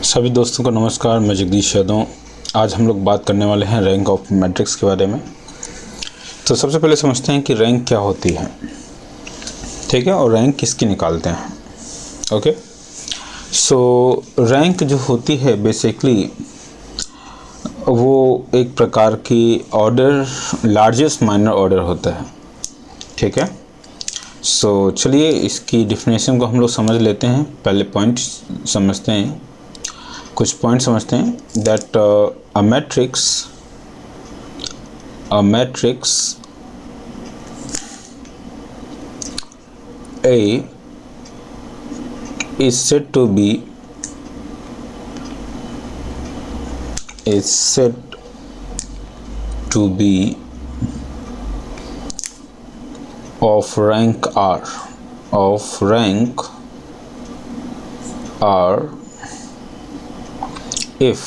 सभी दोस्तों को नमस्कार। मैं जगदीश यादव। आज हम लोग बात करने वाले हैं रैंक ऑफ मैट्रिक्स के बारे में। तो सबसे पहले समझते हैं कि रैंक क्या होती है, ठीक है, और रैंक किसकी निकालते हैं। ओके, सो रैंक जो होती है बेसिकली वो एक प्रकार की ऑर्डर, लार्जेस्ट माइनर ऑर्डर होता है, ठीक है। सो चलिए इसकी डिफिनेशन को हम लोग समझ लेते हैं। पहले पॉइंट समझते हैं, कुछ पॉइंट समझते हैं। That a matrix A is said to be of rank R if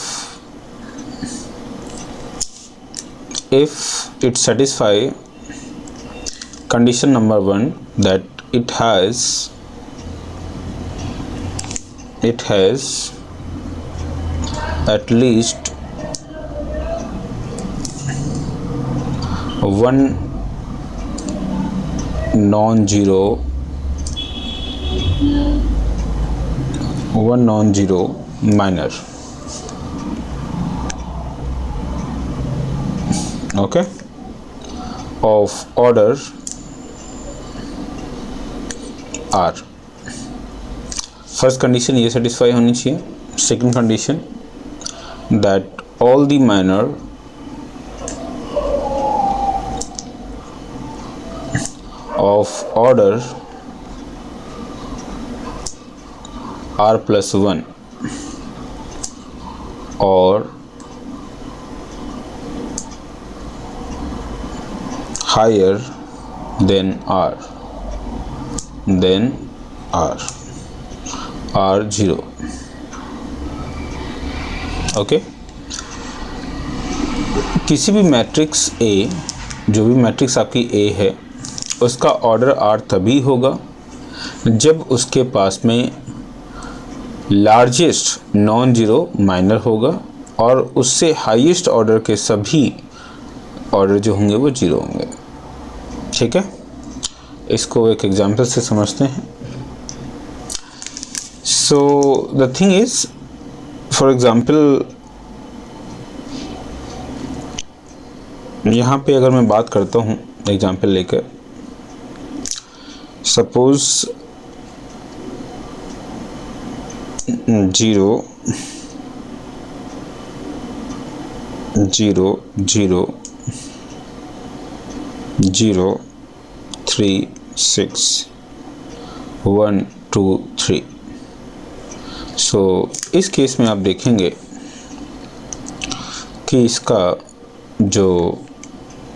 it satisfy condition number 1, that it has at least one non-zero minor. Okay, of order R। First condition ये satisfy होनी चाहिए। Second condition that all the minor of order R+1 और higher than R R0। Okay, किसी भी matrix A, जो भी matrix आपकी A है, उसका ऑर्डर R तभी होगा जब उसके पास में लार्जेस्ट नॉन जीरो माइनर होगा और उससे हाईएस्ट ऑर्डर के सभी ऑर्डर जो होंगे वो जीरो होंगे, ठीक है। इसको एक एग्जांपल से समझते हैं। So the thing is, for example यहाँ पे अगर मैं बात करता हूँ एग्जांपल लेकर, सपोज 0 0 0 0 3 6 1 2 3। सो इस केस में आप देखेंगे कि इसका जो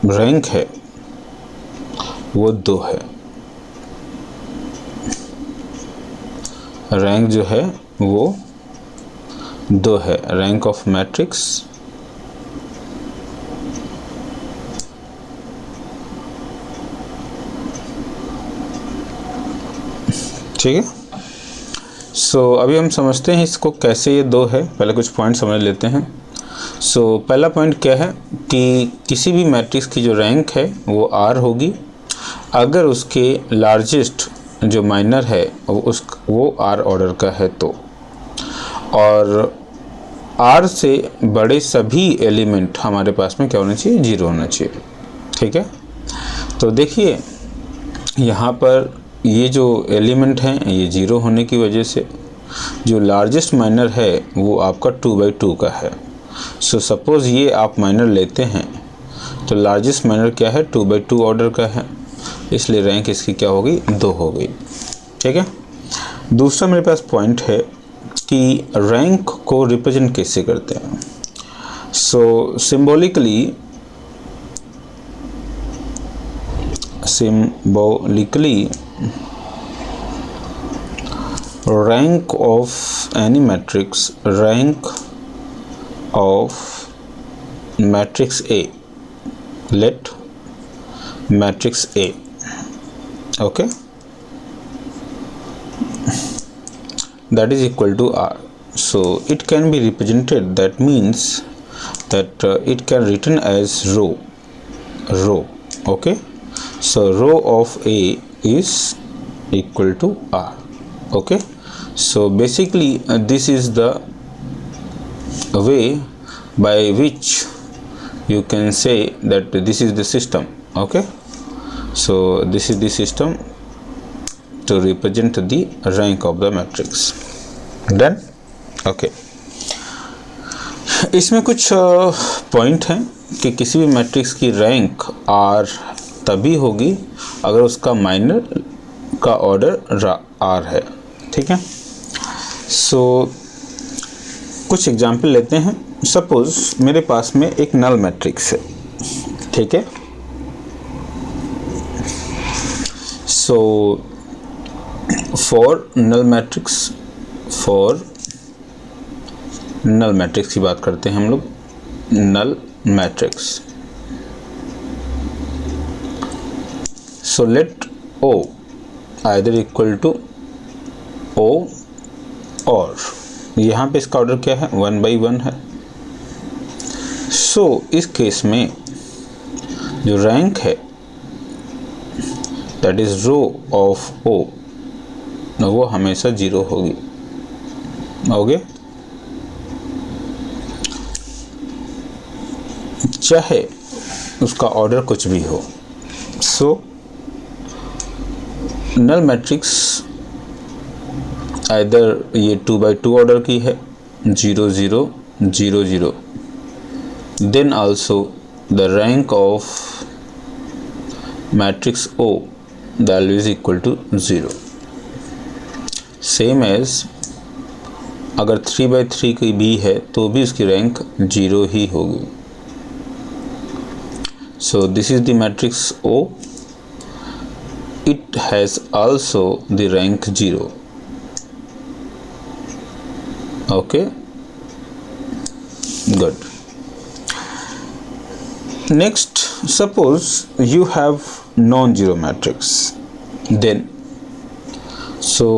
रैंक है वो 2 है। रैंक जो है वो 2 है, रैंक ऑफ मैट्रिक्स ठीक है। सो अभी हम समझते हैं इसको कैसे ये 2 है। पहले कुछ पॉइंट समझ लेते हैं। सो पहला पॉइंट क्या है कि किसी भी मैट्रिक्स की जो रैंक है वो R होगी अगर उसके लार्जेस्ट जो माइनर है वो R ऑर्डर का है तो, और R से बड़े सभी एलिमेंट हमारे पास में क्या होना चाहिए, 0 होना चाहिए, ठीक है। तो देखिए यहाँ पर ये जो एलिमेंट हैं ये 0 होने की वजह से जो लार्जेस्ट माइनर है वो आपका 2/2 का है। सो सपोज़ ये आप माइनर लेते हैं तो लार्जेस्ट माइनर क्या है, 2/2 ऑर्डर का है, इसलिए रैंक इसकी क्या होगी, 2 हो गई, ठीक है। दूसरा मेरे पास पॉइंट है कि रैंक को रिप्रेजेंट कैसे करते हैं। सो symbolically rank of any matrix, rank of matrix A, let matrix A, okay, that is equal to R। so it can be represented, that means that it can written as row. Okay, so row of A is equal to R. Okay, so basically this is the way by which you can say that this is the system. Okay, so this is the system to represent the rank of the matrix. Done? Okay, इसमें कुछ point हैं कि किसी भी matrix की rank R तभी होगी अगर उसका माइनर का ऑर्डर R है. ठीक है, सो कुछ एग्जाम्पल लेते हैं. सपोज मेरे पास में एक नल मैट्रिक्स है. ठीक है, सो फॉर नल मैट्रिक्स की बात करते हैं हम लोग. Null matrix, so let O either equal to O और यहाँ पे इसका ऑर्डर क्या है, 1 by 1 है. सो इस केस में जो रैंक है that is row of O, वो हमेशा 0 होगी. ओके, चाहे उसका ऑर्डर कुछ भी हो. सो नल मैट्रिक्स आइदर ये 2 by 2 ऑर्डर की है, 0 0 0 0, then also the rank of matrix O the value is equal to 0. Same as अगर 3 by 3 की भी है तो भी उसकी रैंक 0 ही होगी. So this is the matrix O. It has also the rank 0. Okay, good. Next, suppose you have non-zero matrix. Then, so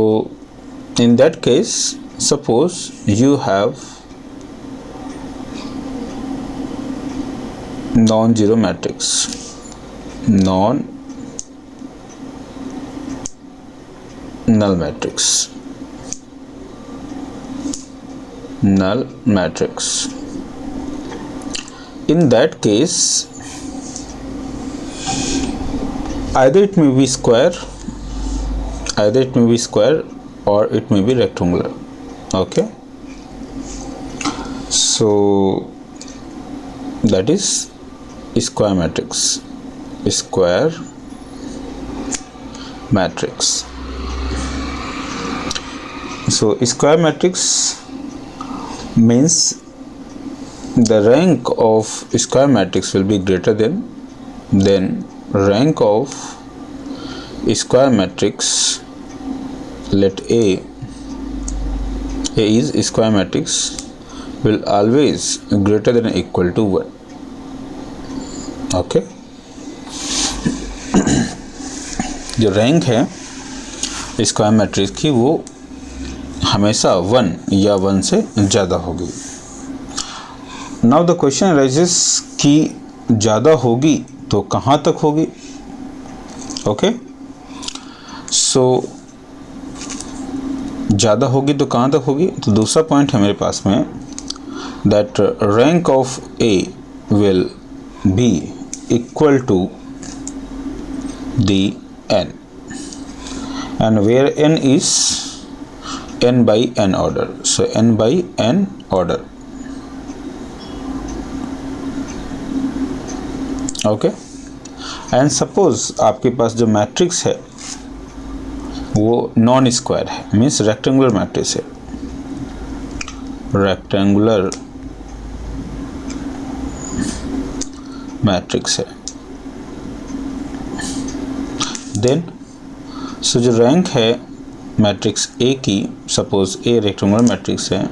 in that case, suppose you have non-zero matrix, null matrix. In that case, either it may be square or it may be rectangular. Okay, so that is square matrix. So square matrix means the rank of square matrix will be greater than rank of square matrix. Let A is square matrix will always greater than or equal to 1. Okay, जो rank है square matrix की वो हमेशा 1 या 1 से ज़्यादा होगी. Now the question rises कि ज़्यादा होगी तो कहाँ तक होगी. ओके, सो ज़्यादा होगी तो कहाँ तक होगी. तो दूसरा पॉइंट है मेरे पास में, that rank of A will be equal to the n, and where n is n by n order. So n by n order. Okay, and suppose आपके पास जो मैट्रिक्स है वो नॉन स्क्वायर है, मीन्स रेक्टेंगुलर मैट्रिक्स है. Rectangular matrix है. Then so जो rank है matrix A की, सपोज A रेक्टेंगुलर मैट्रिक्स है,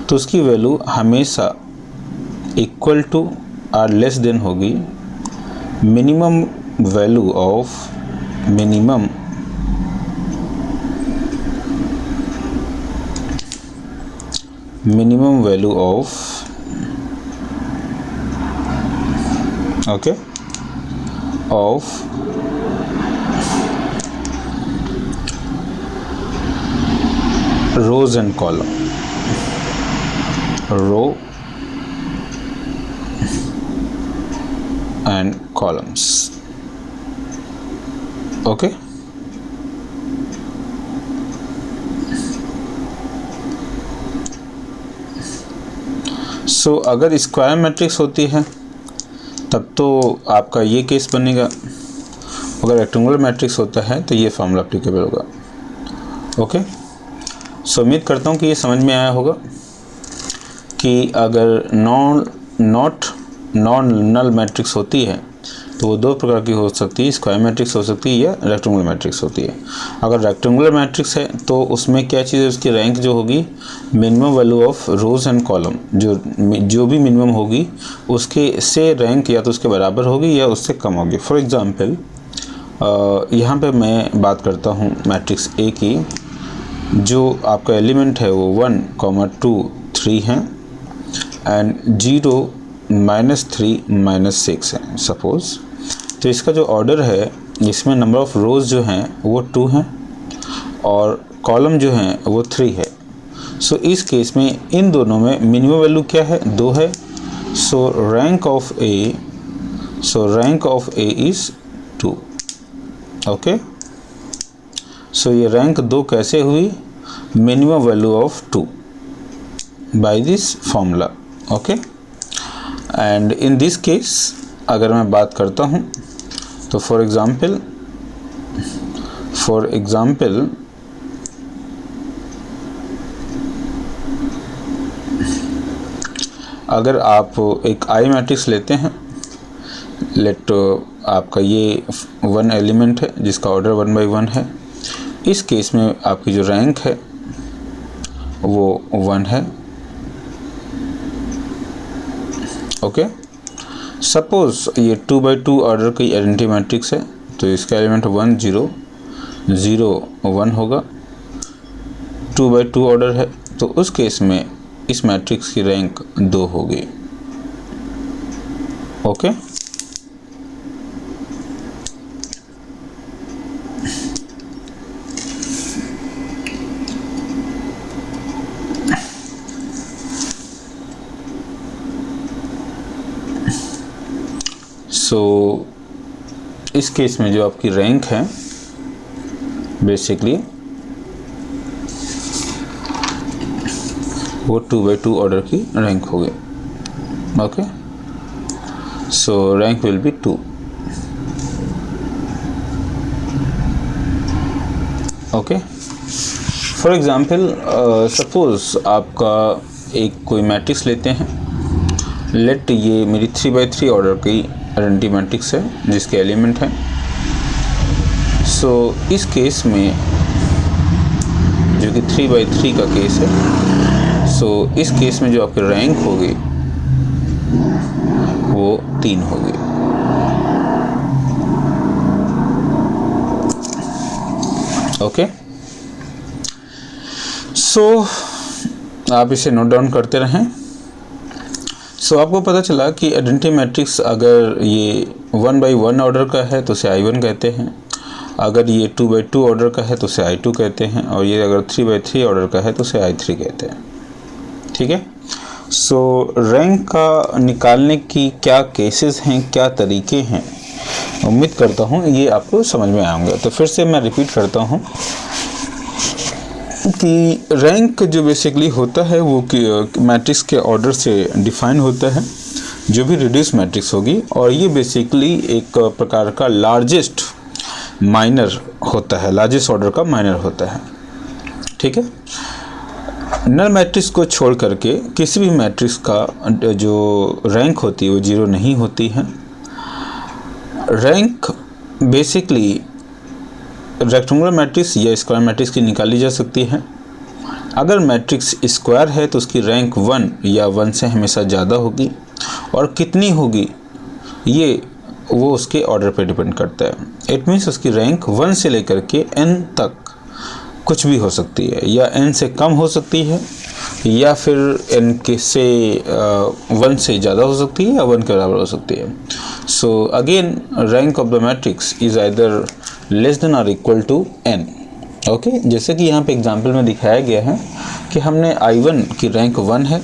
तो उसकी वैल्यू हमेशा इक्वल टू और लेस देन होगी minimum value of minimum value of of rows and column, row and columns. Okay, सो अगर स्क्वायर मैट्रिक्स होती है तब तो आपका ये केस बनेगा, अगर रेक्टेंगुलर मैट्रिक्स होता है तो ये फॉर्मूला अप्लीकेबल होगा। ओके, सो उम्मीद करता हूँ कि ये समझ में आया होगा कि अगर नॉन नल मैट्रिक्स होती है तो वो दो प्रकार की हो सकती है, स्क्वायर मैट्रिक्स हो सकती है या रेक्टेंगुलर मैट्रिक्स होती है। अगर रेक्टेंगुलर मैट्रिक्स है तो उसमें क्या चीज़ है, उसकी रैंक जो होगी minimum value of rows and column, जो भी मिनिमम होगी उसके से रैंक या तो उसके बराबर होगी या उससे कम होगी। फॉर एग्जांपल यहाँ पे मैं बात करता हूँ मैट्रिक्स ए की, जो आपका एलिमेंट है वो 1, 2, 3 है एंड 0, -3, -6 है सपोज़। तो इसका जो ऑर्डर है, इसमें नंबर ऑफ़ रोज़ जो हैं वो 2 हैं और कॉलम जो हैं वो 3 है। सो इस केस में इन दोनों में मिनिमम वैल्यू क्या है, 2 है। So rank of A is 2। Okay, so ये रैंक 2 कैसे हुई, minimum value of 2 by this formula. Okay, and in this case अगर मैं बात करता हूँ तो फॉर एग्ज़ाम्पल अगर आप एक आई मैट्रिक्स लेते हैं, लेट आपका ये 1 एलिमेंट है जिसका ऑर्डर 1 by 1 है। इस केस में आपकी जो रैंक है वो 1 है। ओके, सपोज़ ये 2 by 2 ऑर्डर की आइडेंटिटी मैट्रिक्स है तो इसका एलिमेंट 1, 0, 0, 1 होगा। 2 by 2 ऑर्डर है तो उस केस में इस मैट्रिक्स की रैंक 2 होगी। ओके, सो इस केस में जो आपकी रैंक है बेसिकली वो 2 by 2 ऑर्डर की रैंक होगी। Okay, so rank will be 2। Okay, for example suppose आपका एक कोई मैट्रिक्स लेते हैं, लेट ये मेरी 3 by 3 ऑर्डर की आइडेंटिटी मैट्रिक्स है जिसके एलिमेंट हैं। सो इस केस में जो कि 3 by 3 का केस है, सो इस केस में जो आपकी रैंक होगी वो 3 होगी। ओके, सो आप इसे नोट डाउन करते रहें। सो आपको पता चला कि आइडेंटिटी मैट्रिक्स अगर ये 1 by 1 ऑर्डर का है तो उसे I1 कहते हैं, अगर ये 2 by 2 ऑर्डर का है तो उसे I2 कहते हैं, और ये अगर 3 by 3 ऑर्डर का है तो उसे I3 कहते हैं। ठीक है, सो रैंक का निकालने की क्या केसेस हैं, क्या तरीके हैं, उम्मीद करता हूँ ये आपको समझ में आएंगे। तो फिर से मैं रिपीट करता हूँ कि रैंक जो बेसिकली होता है वो मैट्रिक्स के ऑर्डर से डिफाइन होता है, जो भी रिड्यूस मैट्रिक्स होगी, और ये बेसिकली एक प्रकार का लार्जेस्ट माइनर होता है, लार्जेस्ट ऑर्डर का माइनर होता है। ठीक है, नल मैट्रिक्स को छोड़ करके किसी भी मैट्रिक्स का जो रैंक होती है वो 0 नहीं होती है। रैंक बेसिकली रेक्टेंगुलर मैट्रिक्स या स्क्वायर मैट्रिक्स की निकाली जा सकती है। अगर मैट्रिक्स स्क्वायर है तो उसकी रैंक 1 या 1 से हमेशा ज़्यादा होगी, और कितनी होगी ये वो उसके ऑर्डर पे डिपेंड करता है। इट मीन्स उसकी रैंक 1 से लेकर के n तक कुछ भी हो सकती है, या n से कम हो सकती है या फिर n के से 1 से ज़्यादा हो सकती है या 1 के बराबर हो सकती है। So again rank of the matrix is either less than और इक्वल टू n। ओके, जैसे कि यहाँ पे एग्जांपल में दिखाया गया है कि हमने I1 की रैंक 1 है,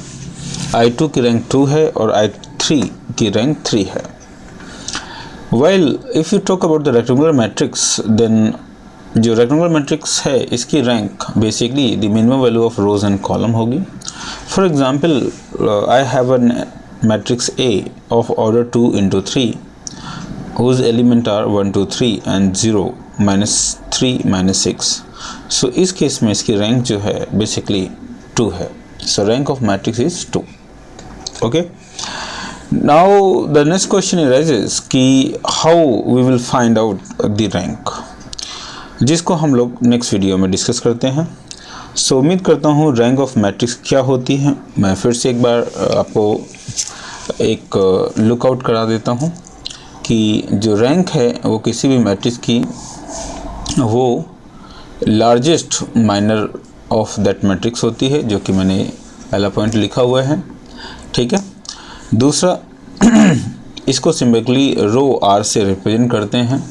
I2 की रैंक 2 है और I3 की रैंक 3 है। While if you talk about the rectangular matrix, then जो रेक्टेंगुलर मैट्रिक्स है इसकी rank basically the minimum value of rows and column होगी। For example I have an matrix A of order 2 into 3 whose element are 1 2 3 and 0 -3 -6। सो इस case में इसकी rank जो है basically 2 है। So rank of matrix is 2। Okay, now the next question arises कि how we will find out the rank, जिसको हम लोग नेक्स्ट वीडियो में डिस्कस करते हैं। सो उम्मीद करता हूँ रैंक ऑफ मैट्रिक्स क्या होती है मैं फिर से एक बार आपको एक लुकआउट करा देता हूँ कि जो रैंक है वो किसी भी मैट्रिक्स की वो largest minor of that matrix होती है, जो कि मैंने पहला पॉइंट लिखा हुआ है। ठीक है, दूसरा इसको सिंपली रो R से रिप्रेजेंट करते हैं,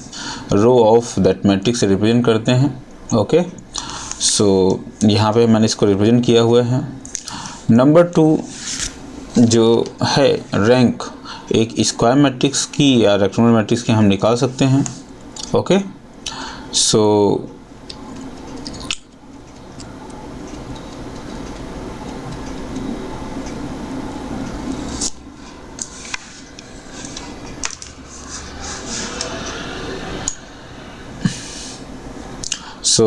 रो ऑफ दैट मैट्रिक्स से रिप्रेजेंट करते हैं। ओके, सो यहाँ पे मैंने इसको रिप्रेजेंट किया हुआ है। नंबर 2 जो है रैंक एक स्क्वायर मैट्रिक्स की या रेक्टेंगुलर मैट्रिक्स की हम निकाल सकते हैं। ओके, सो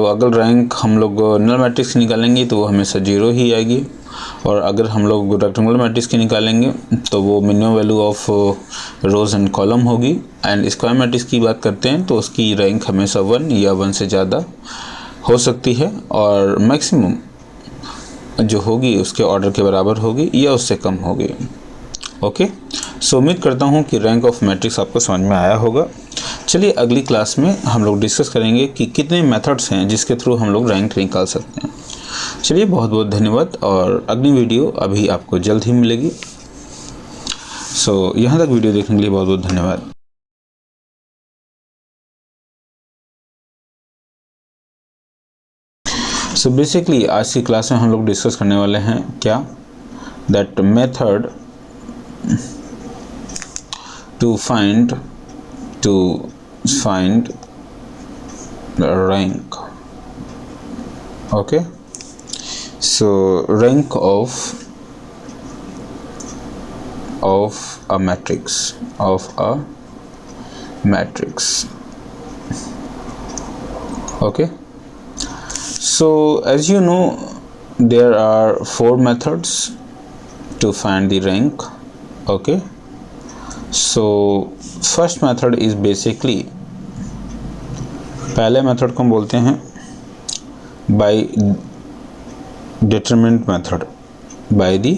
अगर रैंक हम लोग नल मैट्रिक्स की निकालेंगे तो वो हमेशा 0 ही आएगी, और अगर हम लोग रेक्टेंगुलर मैट्रिक्स की निकालेंगे तो वो minimum value of rows and column होगी। एंड स्क्वायर मैट्रिक्स की बात करते हैं तो उसकी रैंक हमेशा 1 या 1 से ज़्यादा हो सकती है, और मैक्सिमम जो होगी उसके ऑर्डर के बराबर होगी या उससे कम होगी। ओके, सो उम्मीद करता हूँ कि रैंक ऑफ मैट्रिक्स आपको समझ में आया होगा। चलिए अगली क्लास में हम लोग डिस्कस करेंगे कि कितने मेथड्स हैं जिसके थ्रू हम लोग रैंक निकाल सकते हैं। चलिए बहुत बहुत धन्यवाद, और अगली वीडियो अभी आपको जल्द ही मिलेगी। सो यहाँ तक वीडियो देखने के लिए बहुत बहुत धन्यवाद। सो बेसिकली आज की क्लास में हम लोग डिस्कस करने वाले हैं क्या, that method to find the rank। okay, so rank of a matrix okay, so as you know there are 4 methods to find the rank। okay, so first method is basically, पहले method को हम बोलते हैं by determinant method, by the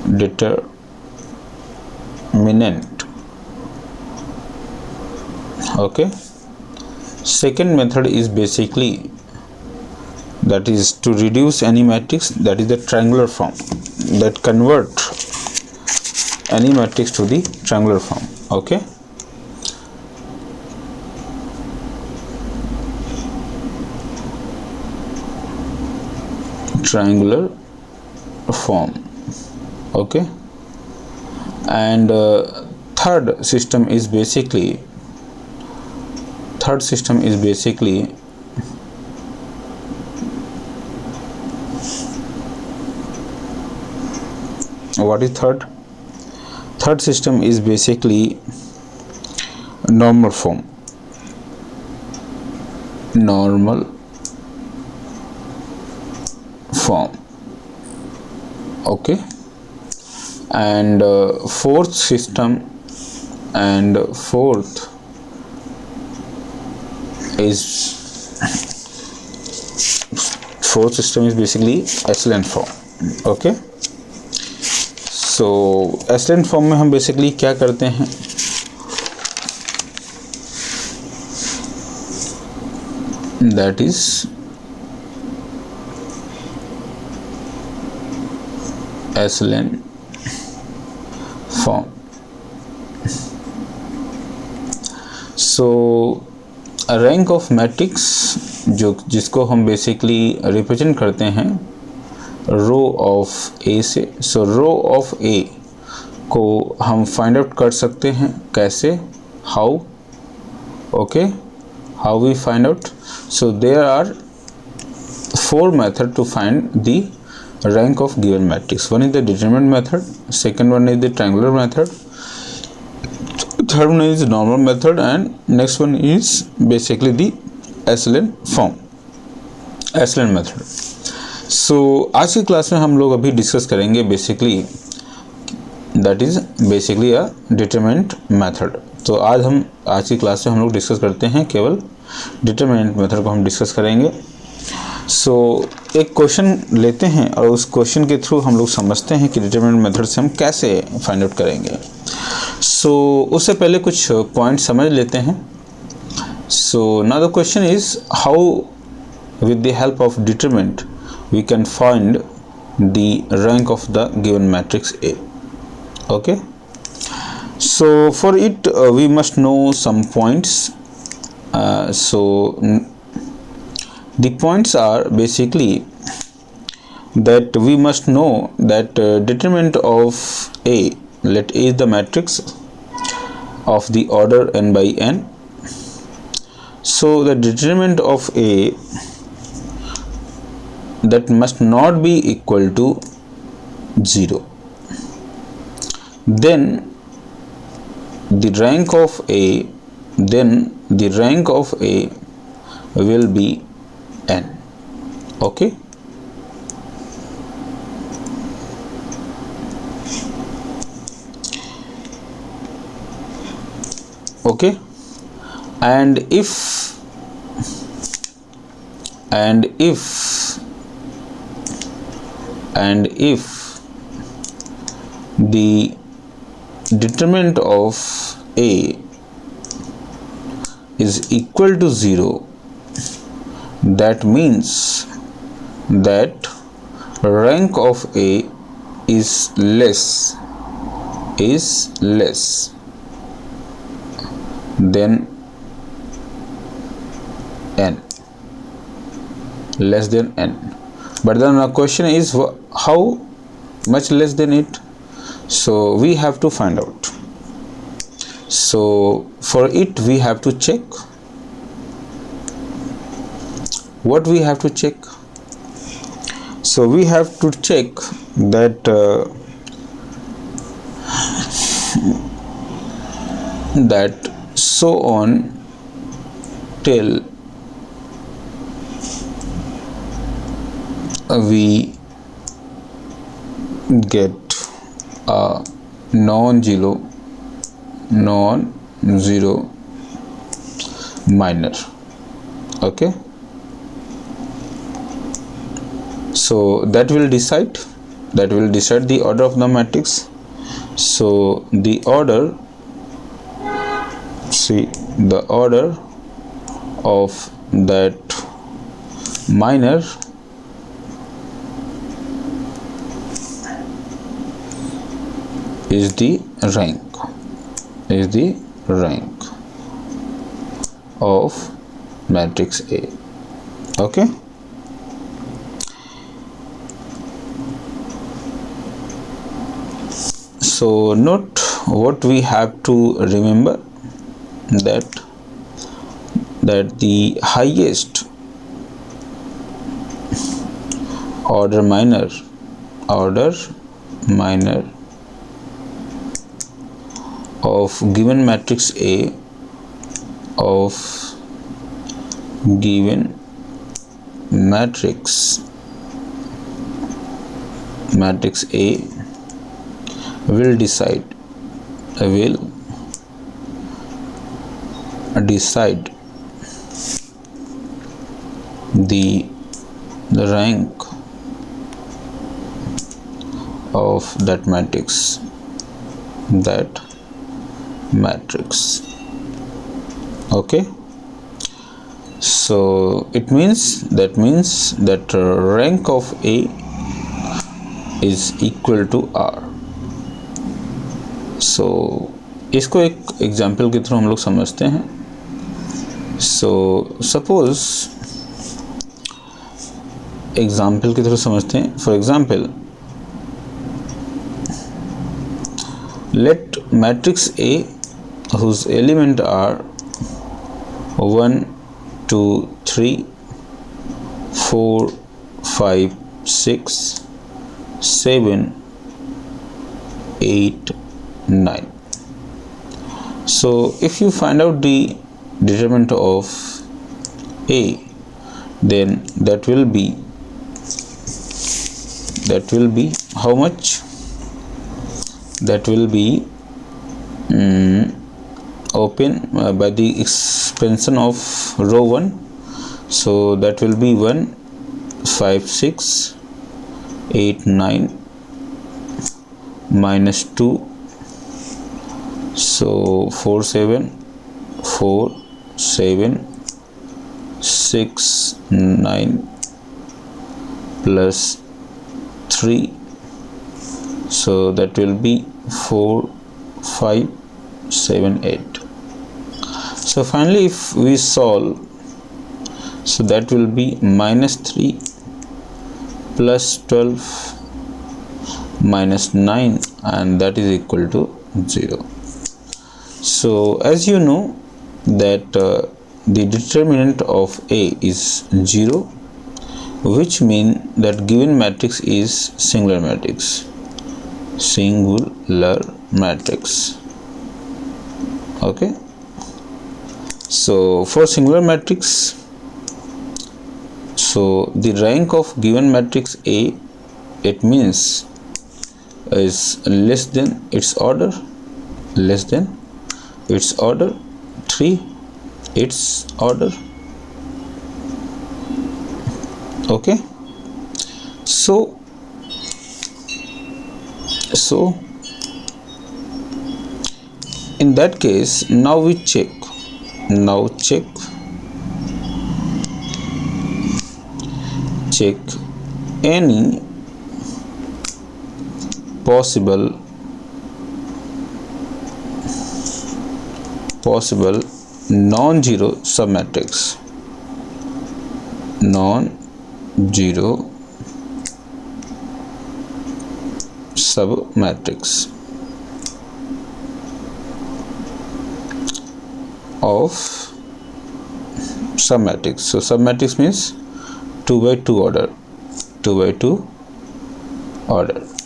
determinant. Okay, second method is basically that is to reduce any matrix, that is the triangular form, that convert any matrix to the triangular form। okay, triangular form। okay, and third system is basically what is third system is basically normal form okay, and fourth system is basically echelon form। okay, so echelon form में हम basically क्या करते हैं, that is echelon form. So rank of matrix जिसको हम basically represent करते हैं row of ए से. सो रो ऑफ ए को हम फाइंड आउट कर सकते हैं कैसे, how, okay, how we find out. So there are 4 method to find the rank of given matrix. One is the determinant method, second one is the triangular method, third one is the normal method, and next one is basically the echelon form, echelon method. So आज की class में हम लोग अभी discuss करेंगे basically that is basically a determinant method. तो आज की क्लास में हम लोग डिस्कस करते हैं केवल डिटरमिनेंट मेथड को हम डिस्कस करेंगे. सो एक क्वेश्चन लेते हैं और उस क्वेश्चन के थ्रू हम लोग समझते हैं कि डिटरमिनेंट मेथड से हम कैसे फाइंड आउट करेंगे. सो उससे पहले कुछ पॉइंट समझ लेते हैं. So now the question is how with the help of determinant we can find the rank of the given matrix A. Okay, so for it we must know some points. The points are basically that we must know that determinant of A, let A is the matrix of the order n by n. So the determinant of A that must not be equal to 0. Then the rank of A will be n. Okay, okay, and if the determinant of A is equal to 0, that means that rank of A is less than n, less than n. But then the question is how much less than it. So we have to find out. So for it we have to check. What we have to check? So we have to check that that so on till we get a non-zero minor. Okay, so that will decide the order of the matrix. So the order of that minor is the rank of matrix A. Okay, so note what we have to remember, that the highest order minor of given matrix A matrix A will decide the rank of that matrix. Okay, so that means that rank of A is equal to R. So इसको एक example के through हम लोग समझते हैं। So suppose example के through समझते हैं। For example, let matrix A whose element are 1 2 3 4 5 6 7 8 9. So if you find out the determinant of A, then that will be how much? That will be open by the expansion of row 1. So that will be 1 5 6 8 9 minus 2, so 4 7 4 7 6 9 plus 3, so that will be 4 5 7 8. So finally if we solve, so that will be minus 3 plus 12 minus 9, and that is equal to 0. So as you know that the determinant of A is 0, which mean that given matrix is singular matrix. Okay, so for singular matrix, so the rank of given matrix A, it means is less than its order 3, its order. Okay, so in that case, now we check any possible non-zero submatrix of submatrix. So submatrix means 2 by 2 order.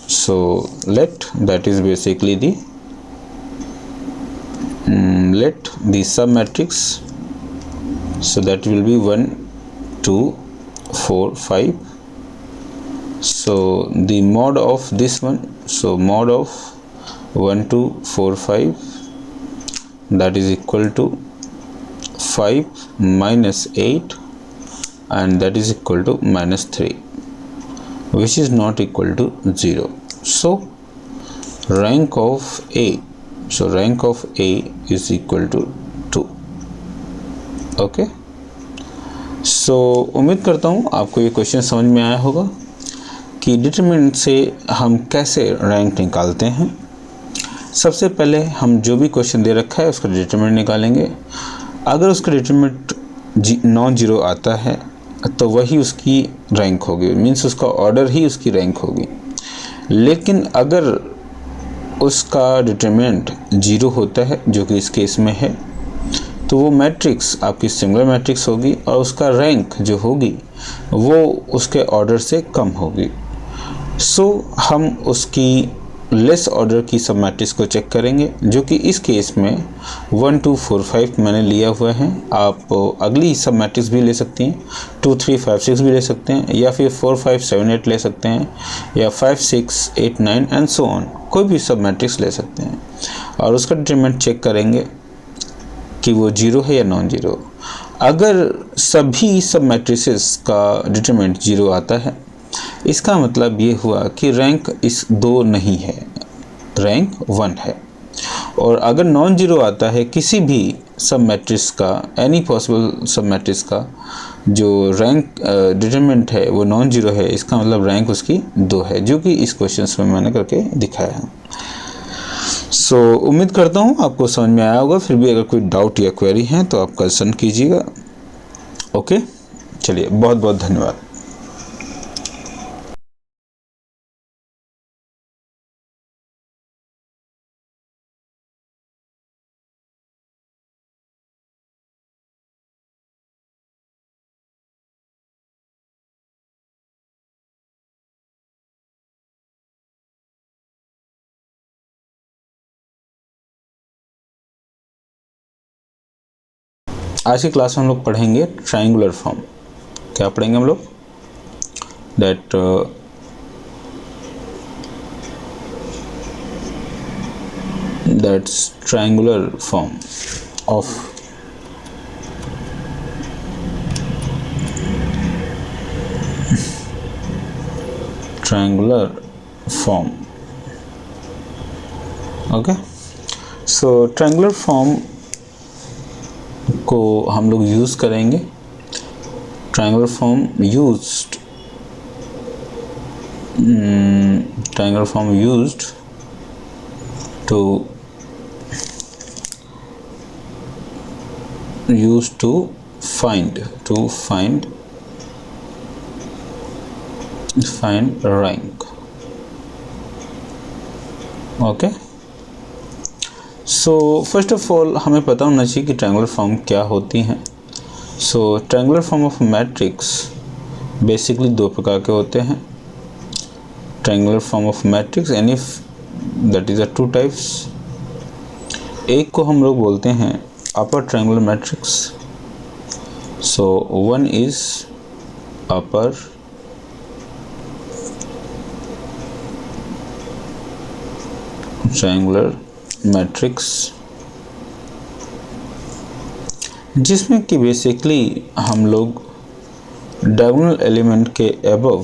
So let that is basically the let the submatrix, so that will be 1 2 4 5. So the mod of this one, so mod of 1 2 4 5, that is equal to 5 minus 8, and that is equal to minus 3, which is not equal to 0. So rank of A is equal to 2. Okay, सो उम्मीद करता हूँ आपको ये question समझ में आया होगा कि डिटरमिनेंट से हम कैसे रैंक निकालते हैं। सबसे पहले हम जो भी क्वेश्चन दे रखा है उसका डिटरमिनेंट निकालेंगे। अगर उसका डिटरमिनेंट नॉन जीरो आता है तो वही उसकी रैंक होगी, मीन्स उसका ऑर्डर ही उसकी रैंक होगी। लेकिन अगर उसका डिटरमिनेंट जीरो होता है, जो कि इस केस में है, तो वो मैट्रिक्स आपकी सिंगुलर मैट्रिक्स होगी और उसका रैंक जो होगी वो उसके ऑर्डर से कम होगी। सो हम उसकी लेस ऑर्डर की सब मैट्रिक्स को चेक करेंगे, जो कि इस केस में 1 2 4 5 मैंने लिया हुआ है। आप अगली सब मैट्रिक्स भी ले सकती हैं, 2 3 5 6 भी ले सकते हैं, या फिर 4 5 7 8 ले सकते हैं, या 5 6 8 9 एंड सो ऑन, कोई भी सब मैट्रिक्स ले सकते हैं और उसका डिटरमिनेंट चेक करेंगे कि वो जीरो है या नॉन जीरो। अगर सभी सब मैट्रिसेस का डिटरमिनेंट जीरो आता है, इसका मतलब ये हुआ कि रैंक इस 2 नहीं है, रैंक 1 है। और अगर नॉन जीरो आता है किसी भी सब मैट्रिक्स का, एनी पॉसिबल सब मैट्रिक्स का, जो रैंक डिटरमिनेंट है वो नॉन जीरो है, इसका मतलब रैंक उसकी 2 है, जो कि इस क्वेश्चन में मैंने करके दिखाया है। सो उम्मीद करता हूँ आपको समझ में आया होगा। फिर भी अगर कोई डाउट या क्वेरी है तो आप कंसल्ट कीजिएगा। ओके, चलिए, बहुत बहुत धन्यवाद। आज की क्लास में हम लोग पढ़ेंगे ट्रायंगुलर फॉर्म। क्या पढ़ेंगे हम लोग? That's triangular form of triangular form. Okay, so triangular form को हम लोग यूज़ करेंगे। Triangular form used to find rank. Okay, so first of all हमें पता होना चाहिए कि ट्रायंगुलर फॉर्म क्या होती हैं। So triangular form of matrix basically 2 प्रकार के होते हैं। Triangular form of matrix any that is 2 types. एक को हम लोग बोलते हैं upper triangular matrix. So one is upper triangular matrix, जिसमें कि बेसिकली हम लोग डायगोनल एलिमेंट के अबव,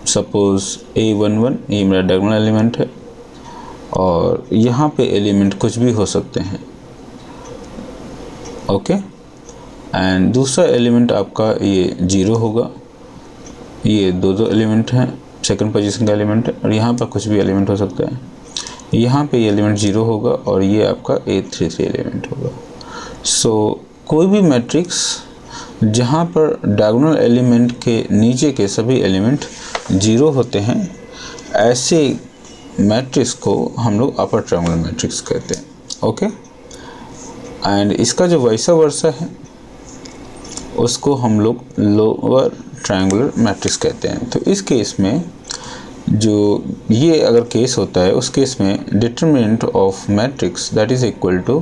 सपोज A11 ये मेरा डायगोनल एलिमेंट है और यहाँ पे एलिमेंट कुछ भी हो सकते हैं। ओके, एंड दूसरा एलिमेंट आपका ये 0 होगा। ये दो एलिमेंट हैं, सेकंड पोजीशन का एलिमेंट है, और यहाँ पर कुछ भी एलिमेंट हो सकता है। यहाँ पे ये एलिमेंट 0 होगा और ये आपका A33 एलिमेंट होगा। सो कोई भी मैट्रिक्स जहाँ पर डायगोनल एलिमेंट के नीचे के सभी एलिमेंट 0 होते हैं, ऐसे मैट्रिक्स को हम लोग अपर ट्रायंगुलर मैट्रिक्स कहते हैं। ओके, एंड इसका जो वैसा वर्सा है उसको हम लोग लोअर ट्रायंगुलर मैट्रिक्स कहते हैं। तो इस केस में जो ये अगर केस होता है, उस केस में determinant of matrix that is equal to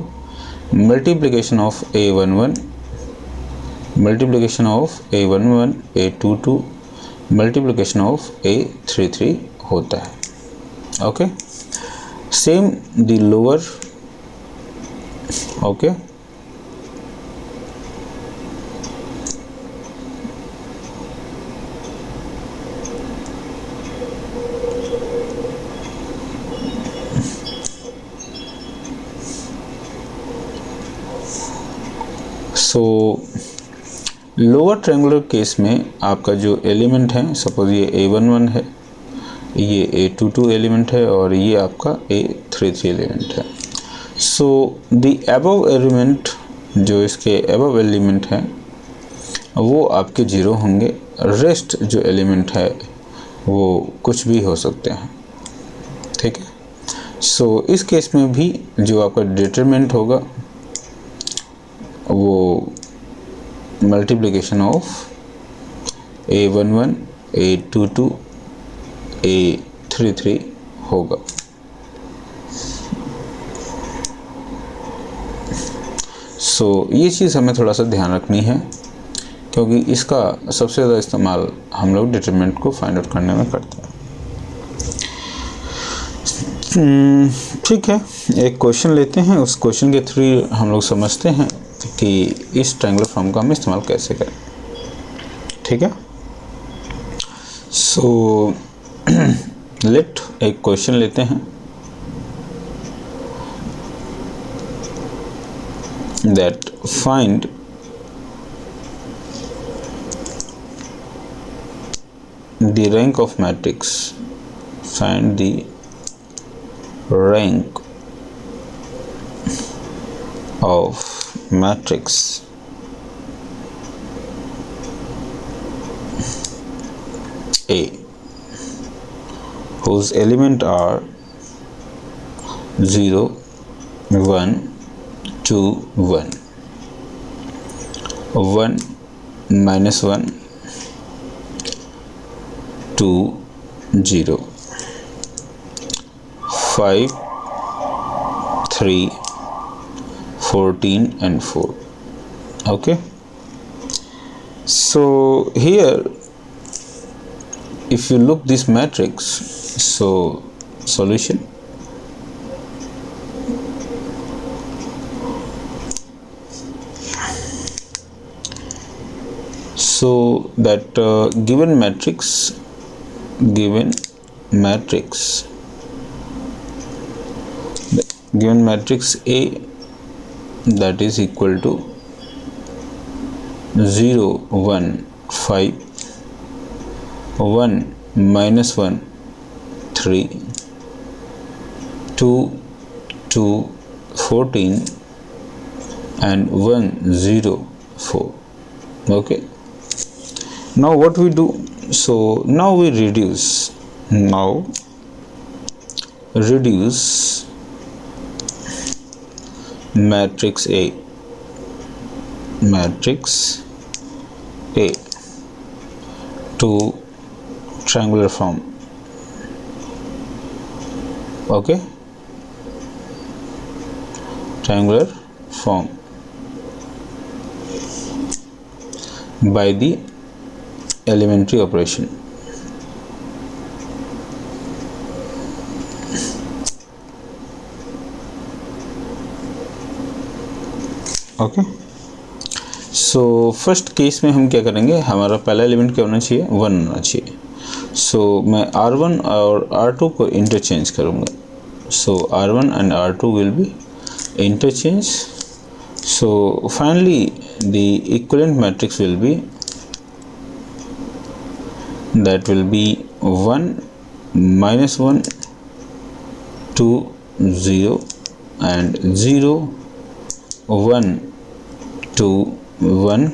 multiplication of A11 multiplication of A11 A22 multiplication of A33 होता है। Okay, same the lower. Okay, so lower triangular case में आपका जो एलिमेंट है, सपोज ये A11 है, ये A22 एलिमेंट है और ये आपका A33 एलिमेंट है। सो द अबव एलिमेंट, जो इसके अबव एलिमेंट हैं वो आपके 0 होंगे। रेस्ट जो एलिमेंट है वो कुछ भी हो सकते हैं। ठीक है, सो इस केस में भी जो आपका डिटरमिनेंट होगा वो multiplication of A11 A22 A33 होगा। सो ये चीज़ हमें थोड़ा सा ध्यान रखनी है, क्योंकि इसका सबसे ज़्यादा इस्तेमाल हम लोग डिटरमिनेंट को फाइंड आउट करने में करते हैं। ठीक है, एक क्वेश्चन लेते हैं, उस क्वेश्चन के थ्रू हम लोग समझते हैं कि इस ट्रायंगुलर फॉर्म का हम इस्तेमाल कैसे करें। ठीक है, सो लेट एक क्वेश्चन लेते हैं that find the rank of matrix. Find the rank of matrix A whose element are 0, 1, 2, 1, 1, minus 1, 2, 0, 5, 3, 14 and 4. Okay, so here if you look this matrix, so solution, so that given matrix A, that is equal to 0, 1, 5, 1, minus 1, 3, 2, 2, 14 and 1, 0, 4. Okay, now what we do, so now we reduce matrix A to triangular form. Okay, triangular form by the elementary operation. Okay, so first case में हम क्या करेंगे, हमारा पहला element क्या होना चाहिए, 1 होना चाहिए. सो मैं R1 और R2 को इंटरचेंज करूँगा. सो R1 and R2 will be interchange. So finally the equivalent matrix will be, that will be 1, minus 1, 2, 0 and 0, 1, 2, 1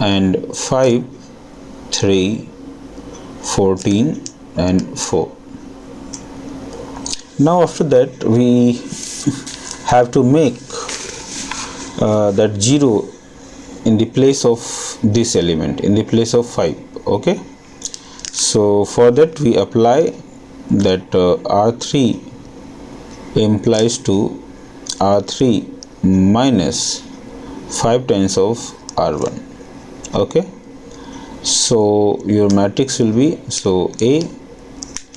and 5, 3, 14 and 4. Now after that we have to make that 0 in the place of this element, in the place of 5. Okay, so for that we apply that R3 implies to R3 minus 5 times of R1. Okay, so your matrix will be, so A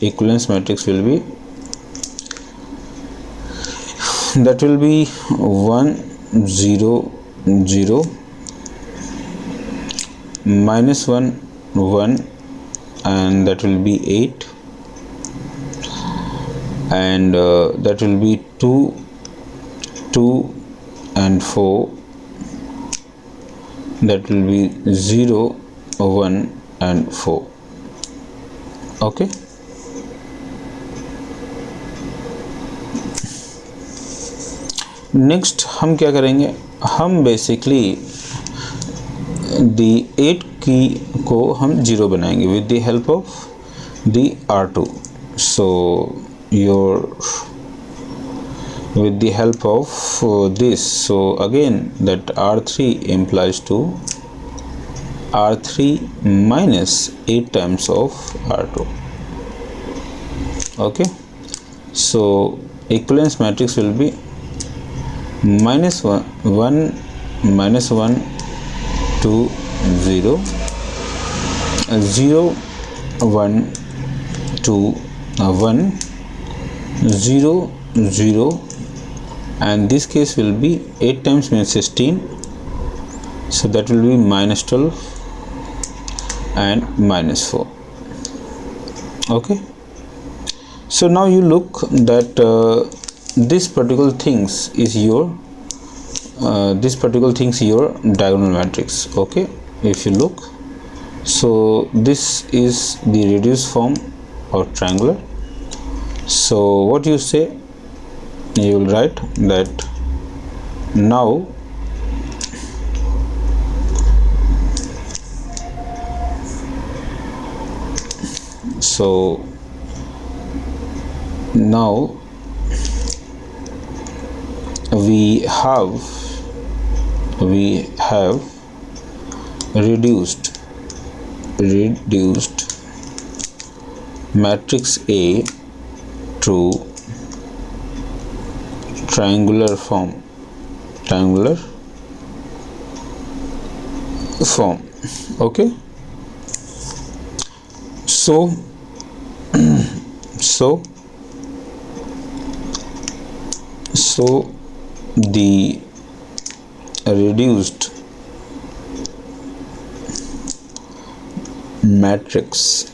equivalence matrix will be, that will be 1, 0, 0, minus 1, 1 and that will be 8 and that will be 2, 2 and 4, that will be 0, 1 and 4. Okay, next हम क्या करेंगे, हम basically the 8 की को हम 0 बनाएंगे with the help of the R2. So your with the help of this, so again that R3 implies to R3 minus 8 times of R2. Okay, so equivalence matrix will be minus 1, minus 1, 2, 0, 0, 1, 2, 1, 0, 0 and this case will be 8 times means 16, so that will be minus 12 and minus 4. Okay, so now you look that this particular things is your diagonal matrix. Okay, if you look So this is the reduced form of triangular. So what you say, you will write that now we have reduced matrix A to triangular form. Okay, so the reduced matrix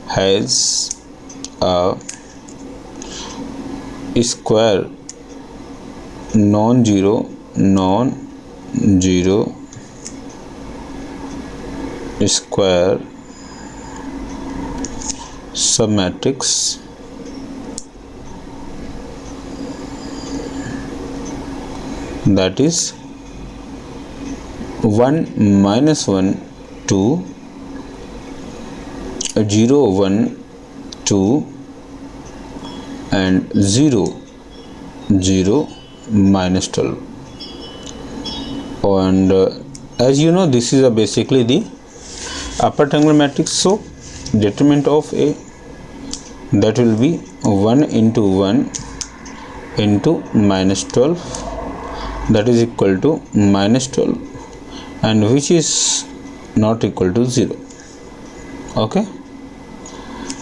has a square non-zero square submatrix that is 1 minus 1 2 0 1 2 and 0 0 minus 12. And as you know, this is basically the upper triangular matrix. So determinant of A, that will be 1 into 1 into minus 12, that is equal to minus 12, and which is not equal to 0. Okay,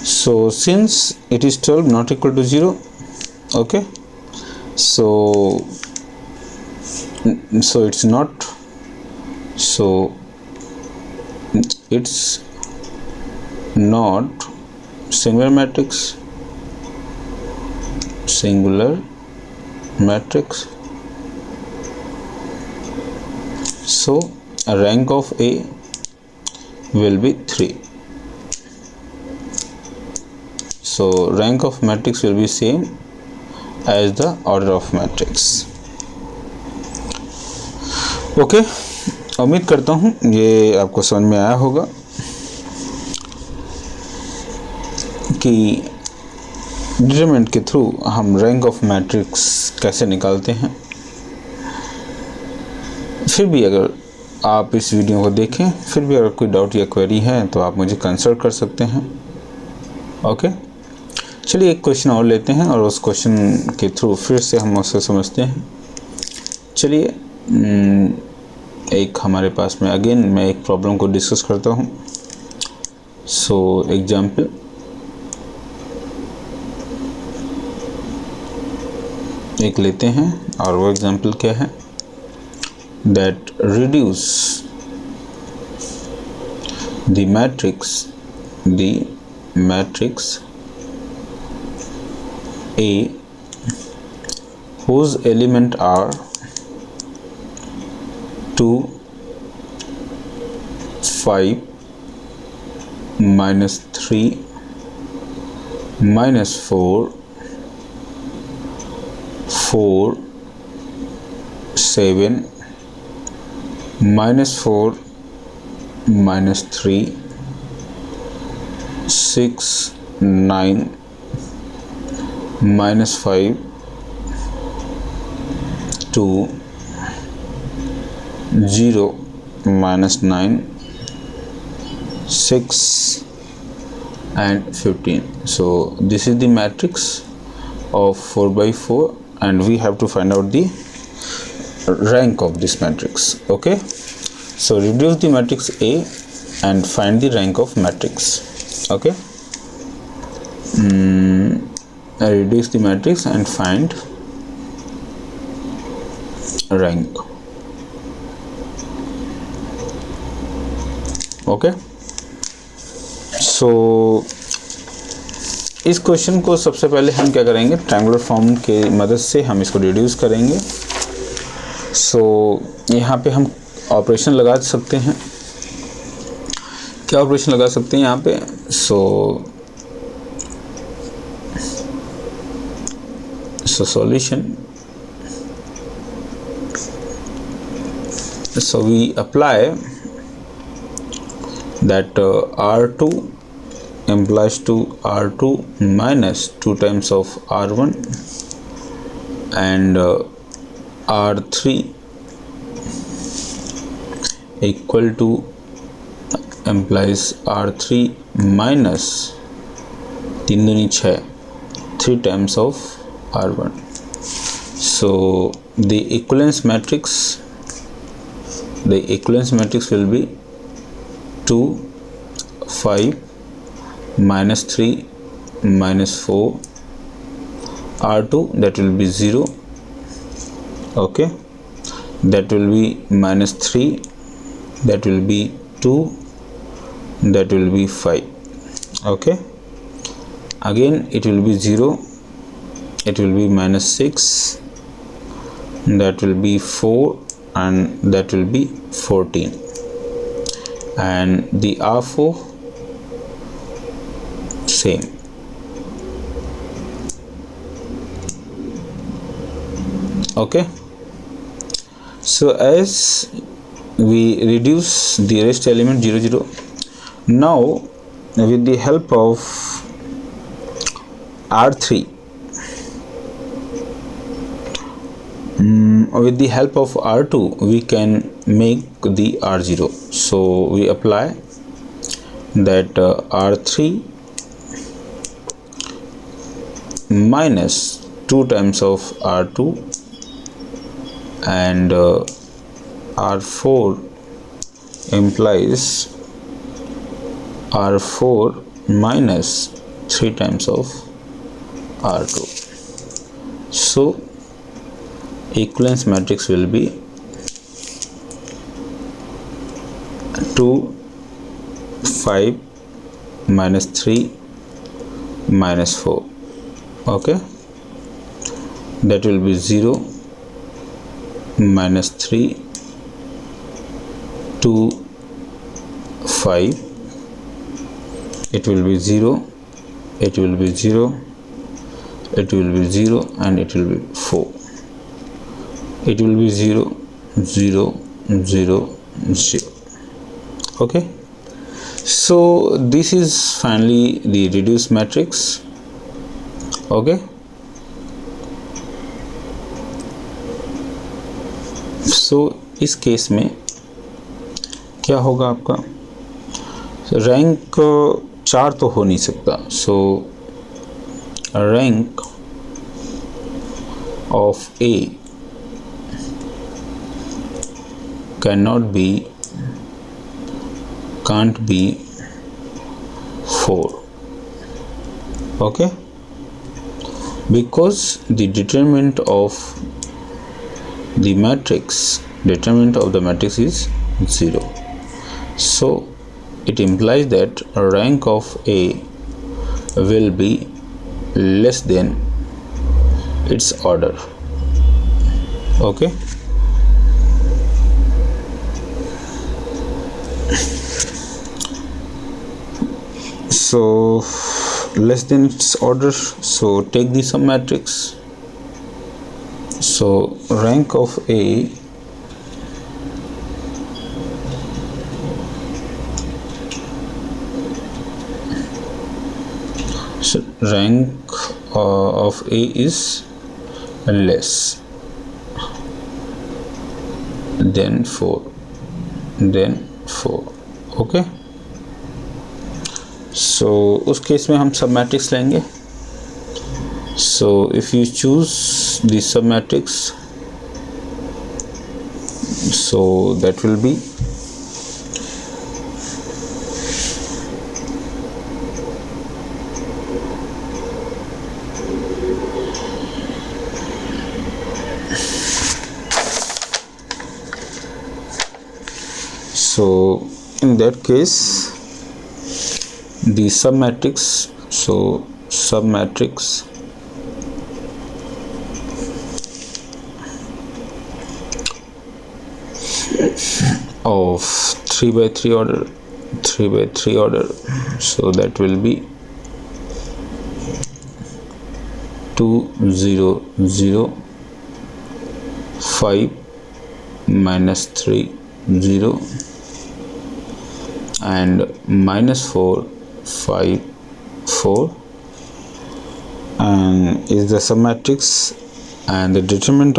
so since it is 12 not equal to 0, okay, so it's not, so it's not singular matrix. So a rank of A will be 3. So rank of matrix will be same as the order of matrix. Okay, उम्मीद करता हूँ ये आपको समझ में आया होगा कि डिटरमिनेंट के थ्रू हम रैंक ऑफ मैट्रिक्स कैसे निकालते हैं। फिर भी अगर आप इस वीडियो को देखें, फिर भी अगर कोई डाउट या क्वेरी है तो आप मुझे कंसल्ट कर सकते हैं। ओके, चलिए एक क्वेश्चन और लेते हैं और उस क्वेश्चन के थ्रू फिर से हम उसे समझते हैं। चलिए एक हमारे पास में अगेन मैं एक प्रॉब्लम को डिस्कस करता हूँ। सो एग्जाम्पल, एक लेते हैं और वो एग्जाम्पल क्या है, that reduce the matrix A whose element are 2 5 minus 3 minus 4 4 7 minus 4 minus 3 6 9 minus 5 2 0 minus 9 6 and 15. So this is the matrix of 4 by 4 and we have to find out the rank of this matrix. Okay, so reduce the matrix A and find the rank of matrix. Okay, reduce the matrix and find rank. Okay, so इस question को सबसे पहले हम क्या करेंगे, triangular form के मदद से हम इसको रिड्यूस करेंगे। सो यहाँ पे हम ऑपरेशन लगा सकते हैं। क्या ऑपरेशन लगा सकते हैं यहाँ पे? Solution, so we apply that R2 implies to R2 minus 2 times of R1 and R3 equal to implies R3 minus 3 दूनी 6 3 times of R1. So the equivalence matrix will be 2 5 minus 3 minus 4 R2, that will be 0. Okay, that will be minus 3, that will be 2, that will be 5. Okay, again it will be 0, it will be minus 6, that will be 4, and that will be 14, and the R4 same. Okay, so as we reduce the rest element 0 0, now with the help of R3, with the help of R2 we can make the R0. So we apply that R3 minus 2 times of R2 and R4 implies R4 minus 3 times of R2. So equivalence matrix will be 2 5 minus 3 minus 4. Okay, that will be 0 minus 3 2 5, it will be 0, it will be 0, it will be 0, and it will be 4. It will be 0 0 0 0. Okay, so this is finally the reduced matrix. Okay, so इस case में क्या होगा आपका? Rank 4 तो हो नहीं सकता, सो rank of A can't be 4. Okay, because the determinant of the matrix is 0. So it implies that rank of A will be less than its order. Okay, so less than its order, so take the sum matrix. So rank of A of A is less than 4. Okay, so उस case में हम सब matrix लेंगे. So if you choose the sub matrix, so that will be so in that case the sub matrix, so sub matrix of 3 by 3 order, 3 by 3 order, so that will be 2 0 0 5 minus 3 0 and minus 4 5 4, and is the submatrix, and the determinant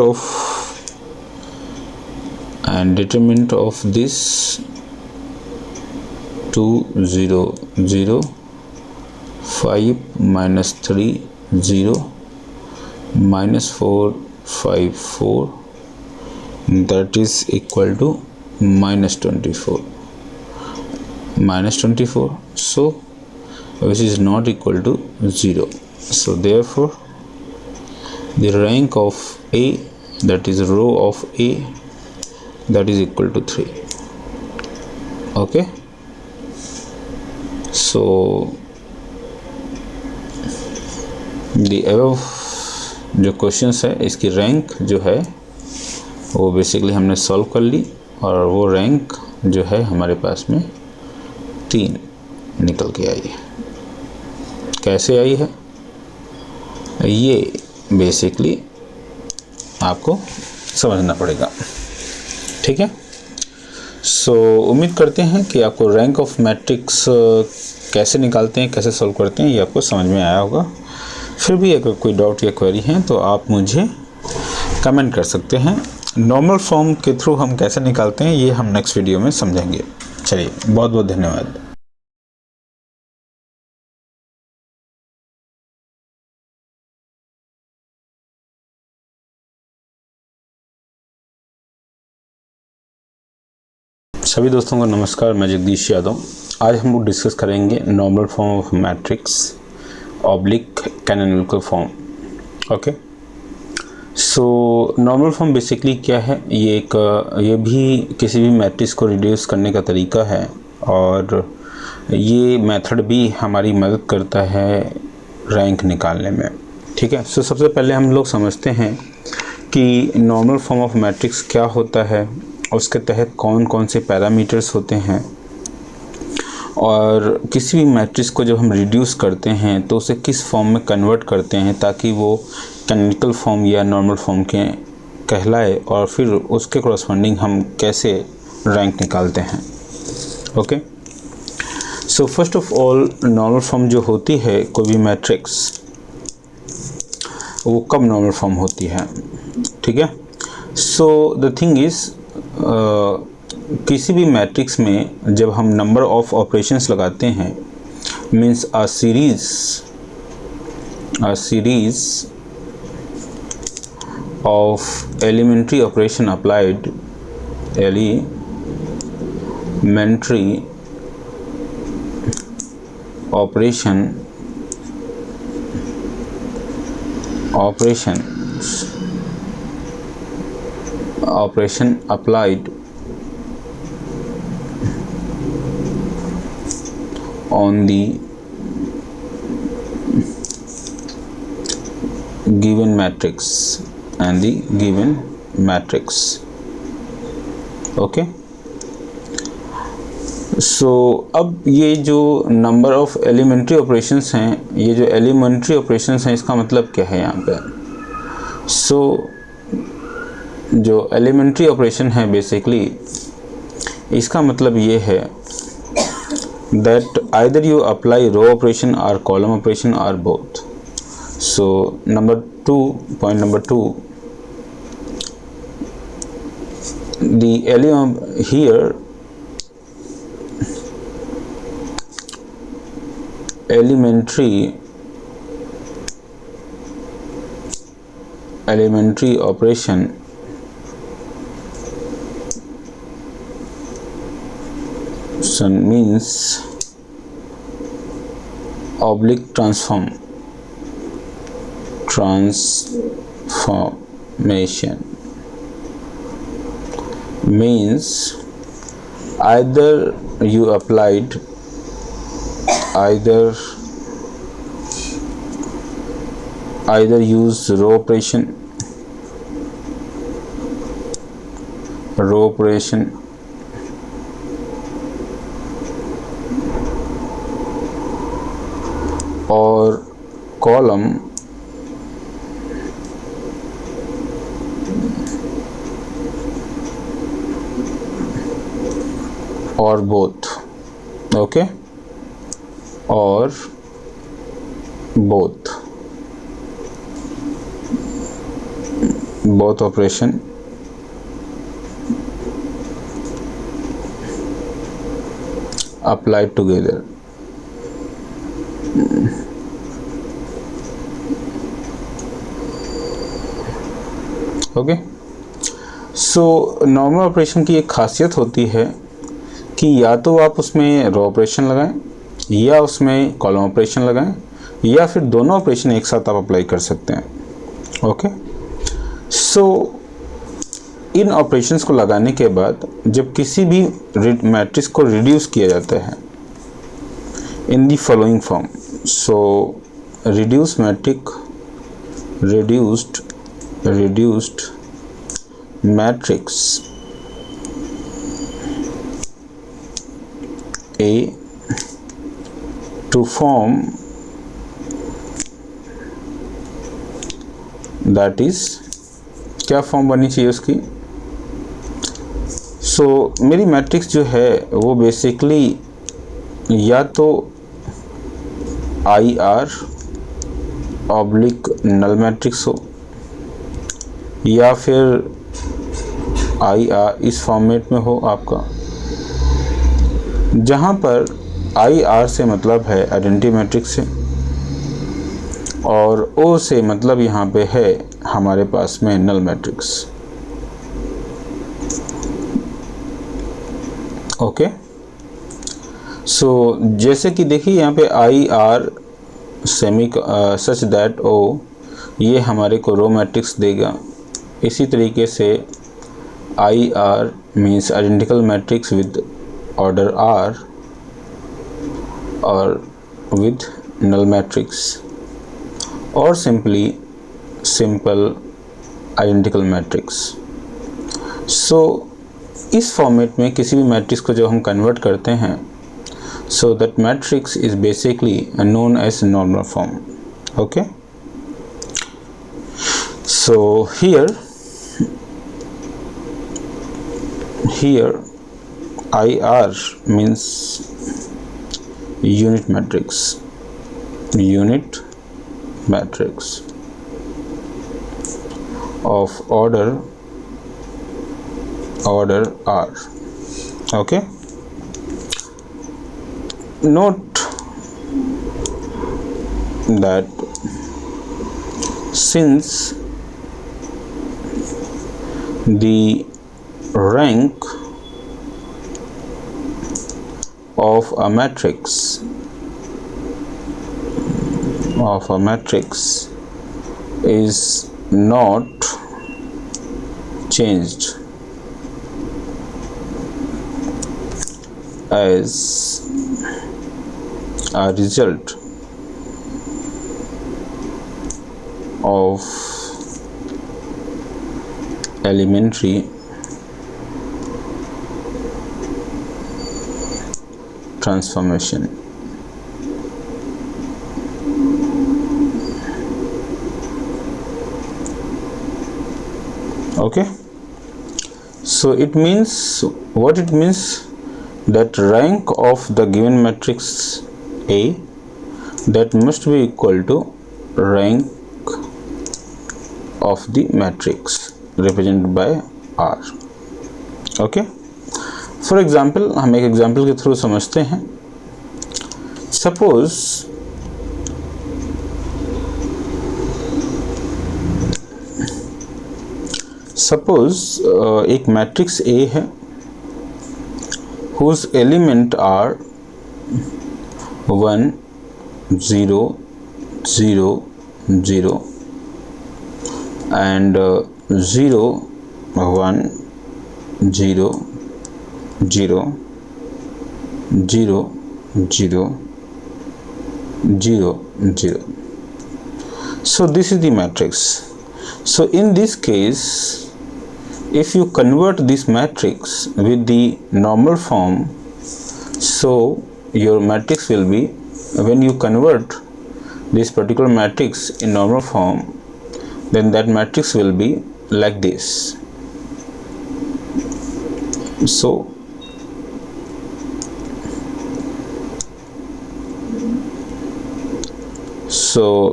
of this 2 0 0 5 minus 3 0 minus 4 5 4, that is equal to minus 24, so which is not equal to 0. So therefore the rank of A, that is row of A, that is equal to 3. okay, so the above जो questions है, इसकी rank जो है वो basically हमने solve कर ली, और वो रैंक जो है हमारे पास में 3 निकल के आई है। कैसे आई है ये बेसिकली आपको समझना पड़ेगा, ठीक है। सो उम्मीद करते हैं कि आपको रैंक ऑफ मैट्रिक्स कैसे निकालते हैं, कैसे सॉल्व करते हैं, ये आपको समझ में आया होगा। फिर भी अगर कोई डाउट या क्वेरी है तो आप मुझे कमेंट कर सकते हैं। नॉर्मल फॉर्म के थ्रू हम कैसे निकालते हैं ये हम नेक्स्ट वीडियो में समझेंगे। चलिए, बहुत बहुत धन्यवाद। सभी दोस्तों को नमस्कार, मैं जगदीश यादव। आज हम लोग डिस्कस करेंगे normal form of matrix oblique canonical form. Okay, so normal form basically क्या है, ये भी किसी भी मैट्रिक्स को रिड्यूस करने का तरीका है, और ये मेथड भी हमारी मदद करता है रैंक निकालने में, ठीक है। सो सबसे पहले हम लोग समझते हैं कि नॉर्मल फॉर्म ऑफ मैट्रिक्स क्या होता है, उसके तहत कौन कौन से पैरामीटर्स होते हैं, और किसी भी मैट्रिक्स को जब हम रिड्यूस करते हैं तो उसे किस फॉर्म में कन्वर्ट करते हैं ताकि वो कैनोनिकल फॉर्म या नॉर्मल फॉर्म के कहलाए, और फिर उसके कॉरस्पॉन्डिंग हम कैसे रैंक निकालते हैं। Okay, so first of all normal form जो होती है कोई भी मैट्रिक्स, वो कब नॉर्मल फॉर्म होती है, ठीक है। सो द थिंग इज़, किसी भी मैट्रिक्स में जब हम नंबर ऑफ ऑपरेशंस लगाते हैं, means a series of elementary operation applied, elementary operation applied on the given matrix and the given matrix. Okay, सो अब ये जो नंबर ऑफ एलिमेंट्री ऑपरेशंस हैं, ये जो एलिमेंट्री ऑपरेशंस हैं, इसका मतलब क्या है यहाँ पे। सो जो एलिमेंट्री ऑपरेशन है बेसिकली, इसका मतलब ये है that either you apply row operation और कॉलम ऑपरेशन और both. So point number two, the here elementary operation means oblique transformation means either you applied either use row operation row operation, और column और both, okay, और both operation applied together. Okay, so normal operation की एक खासियत होती है कि या तो आप उसमें रो ऑपरेशन लगाएं या उसमें कॉलम ऑपरेशन लगाएं या फिर दोनों ऑपरेशन एक साथ आप अप्लाई कर सकते हैं। ओके, सो इन ऑपरेशंस को लगाने के बाद जब किसी भी मैट्रिक्स को रिड्यूस किया जाता है in the following form, so reduce matrix, reduced matrix A to form, that is, क्या फॉर्म बननी चाहिए उसकी? सो मेरी मैट्रिक्स जो है वो बेसिकली या तो IR ऑब्लिक नल मैट्रिक्स हो या फिर IR इस फॉर्मेट में हो आपका, जहाँ पर IR से मतलब है आइडेंटिटी मैट्रिक्स से और O से मतलब यहाँ पे है हमारे पास में नल मैट्रिक्स। ओके, सो जैसे कि देखिए यहाँ पे IR semi such that O ये हमारे को रो मैट्रिक्स देगा। इसी तरीके से IR means identical matrix with order R और विद नल मैट्रिक्स, और सिंपल आइडेंटिकल मैट्रिक्स। सो इस फॉर्मेट में किसी भी मैट्रिक्स को जब हम कन्वर्ट करते हैं, so that matrix is basically known as normal form. Okay, so here IR means unit matrix of order R. Okay, note that since the rank of a matrix is not changed as a result of elementary transformation. Okay, so it means, what it means, that rank of the given matrix A that must be equal to rank of the matrix represented by R. Okay, for example हम एक example के through समझते हैं। Suppose एक matrix A है whose element are 1 0 0 0 and 0 1 0 0 0 0 0 0. So this is the matrix. So in this case if you convert this matrix with the normal form, so your matrix will be, when you convert this particular matrix in normal form, then that matrix will be like this. So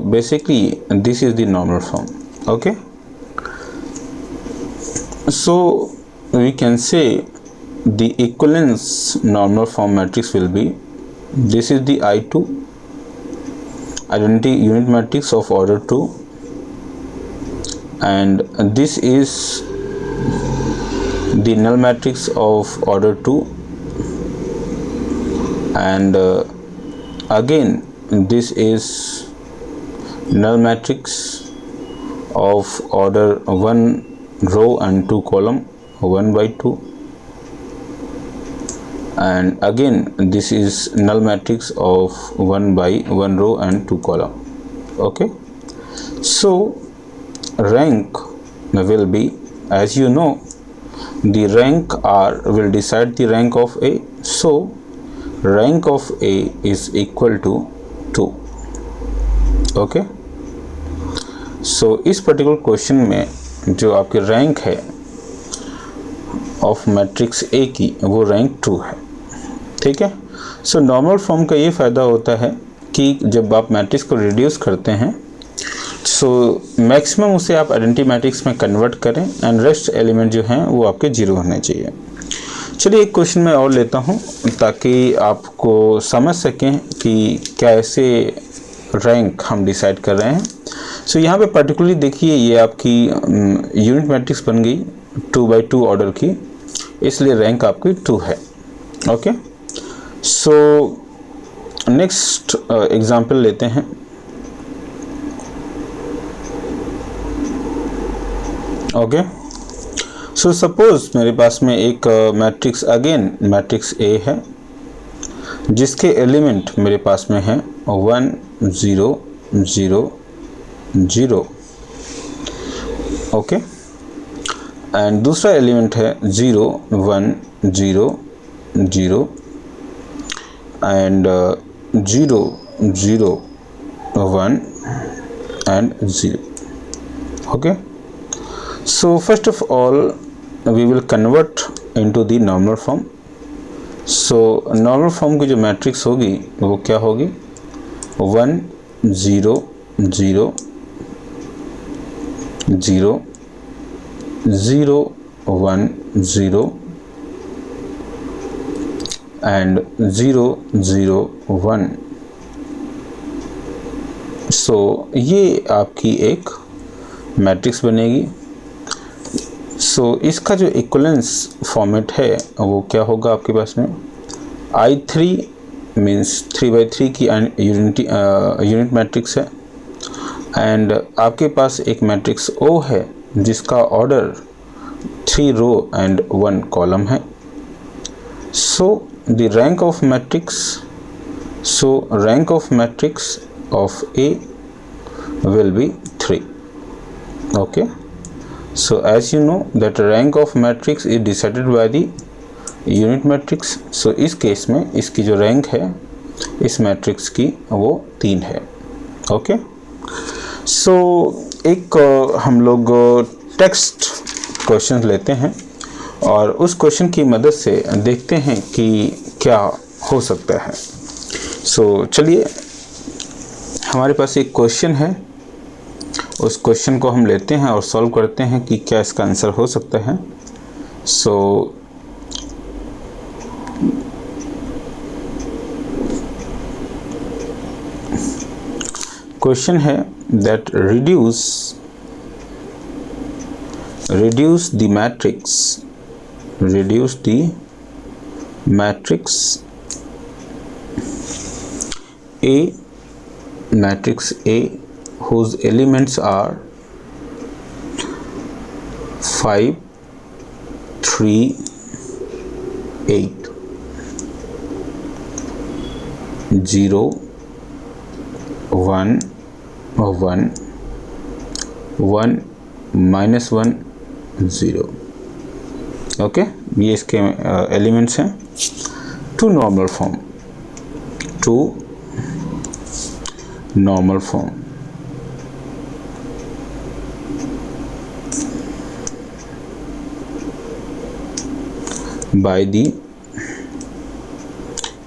basically this is the normal form. Okay, so we can say the equivalence normal form matrix will be, this is the I2 identity unit matrix of order 2, and this is the null matrix of order 2, and again this is null matrix of order 1 row and 2 column, 1 by 2, and again this is null matrix of 1 by 1 row and 2 column. Okay, so rank will be, as you know, the rank R will decide the rank of A, so rank of A is equal to 2. Okay, सो इस particular question में जो आपकी rank है of matrix A की, वो rank 2 है. ठीक है, सो नॉर्मल फॉर्म का ये फ़ायदा होता है कि जब आप मैट्रिक्स को रिड्यूस करते हैं, सो मैक्सिमम उसे आप आइडेंटिटी मैट्रिक्स में कन्वर्ट करें एंड रेस्ट एलिमेंट जो हैं वो आपके 0 होने चाहिए. चलिए एक क्वेश्चन मैं और लेता हूँ ताकि आपको समझ सकें कि कैसे रैंक हम डिसाइड कर रहे हैं. सो यहाँ पे पर्टिकुलरली देखिए, ये आपकी यूनिट मैट्रिक्स बन गई 2 by 2 ऑर्डर की, इसलिए रैंक आपकी 2 है. ओके, सो नेक्स्ट एग्जांपल लेते हैं. ओके, सो सपोज मेरे पास में एक मैट्रिक्स, अगेन मैट्रिक्स ए है, जिसके एलिमेंट मेरे पास में है 1 0 0 0. ओके, एंड दूसरा एलिमेंट है 0 1 0 0 and 0 0 1 and 0. Okay, so first of all we will convert into the normal form. so normal form की जो मैट्रिक्स होगी वो क्या होगी, 1 0 0 0 0 1 0 and 0 0 1. so ये आपकी एक मैट्रिक्स बनेगी. सो इसका जो इक्वलेंस फॉर्मेट है वो क्या होगा आपके पास में, I3 मीन्स 3 by 3 की यूनिट मैट्रिक्स है, एंड आपके पास एक मैट्रिक्स O है जिसका ऑर्डर 3 रो एंड 1 कॉलम है. So the rank of matrix of A will be 3. okay, so as you know that rank of matrix is decided by the unit matrix. so इस case में इसकी जो rank है इस matrix की वो 3 है. ओके, सो एक हम लोग टेक्स्ट क्वेश्चन लेते हैं और उस क्वेश्चन की मदद से देखते हैं कि क्या हो सकता है. सो चलिए, हमारे पास एक क्वेश्चन है, उस क्वेश्चन को हम लेते हैं और सॉल्व करते हैं कि क्या इसका आंसर हो सकता है. सो क्वेश्चन है that reduce the matrix A, matrix A whose elements are 5 3 8 0 1 1 1 -1 0. Okay, ये इसके एलिमेंट्स हैं। To normal form, to normal form, by the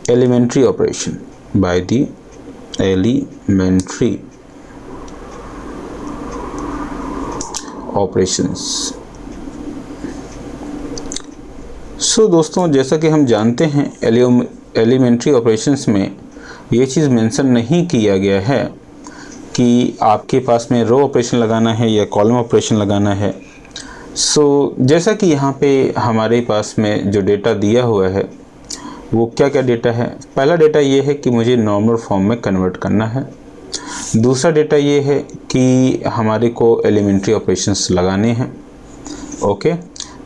elementary operation, by the elementary operations। सो दोस्तों, जैसा कि हम जानते हैं एलिमेंट्री ऑपरेशंस में ये चीज़ मेंशन नहीं किया गया है कि आपके पास में रो ऑपरेशन लगाना है या कॉलम ऑपरेशन लगाना है। जैसा कि यहाँ पे हमारे पास में जो डेटा दिया हुआ है वो क्या क्या डेटा है। पहला डेटा ये है कि मुझे नॉर्मल फॉर्म में कन्वर्ट करना है। दूसरा डेटा ये है कि हमारे को एलिमेंट्री ऑपरेशंस लगाने हैं। ओके,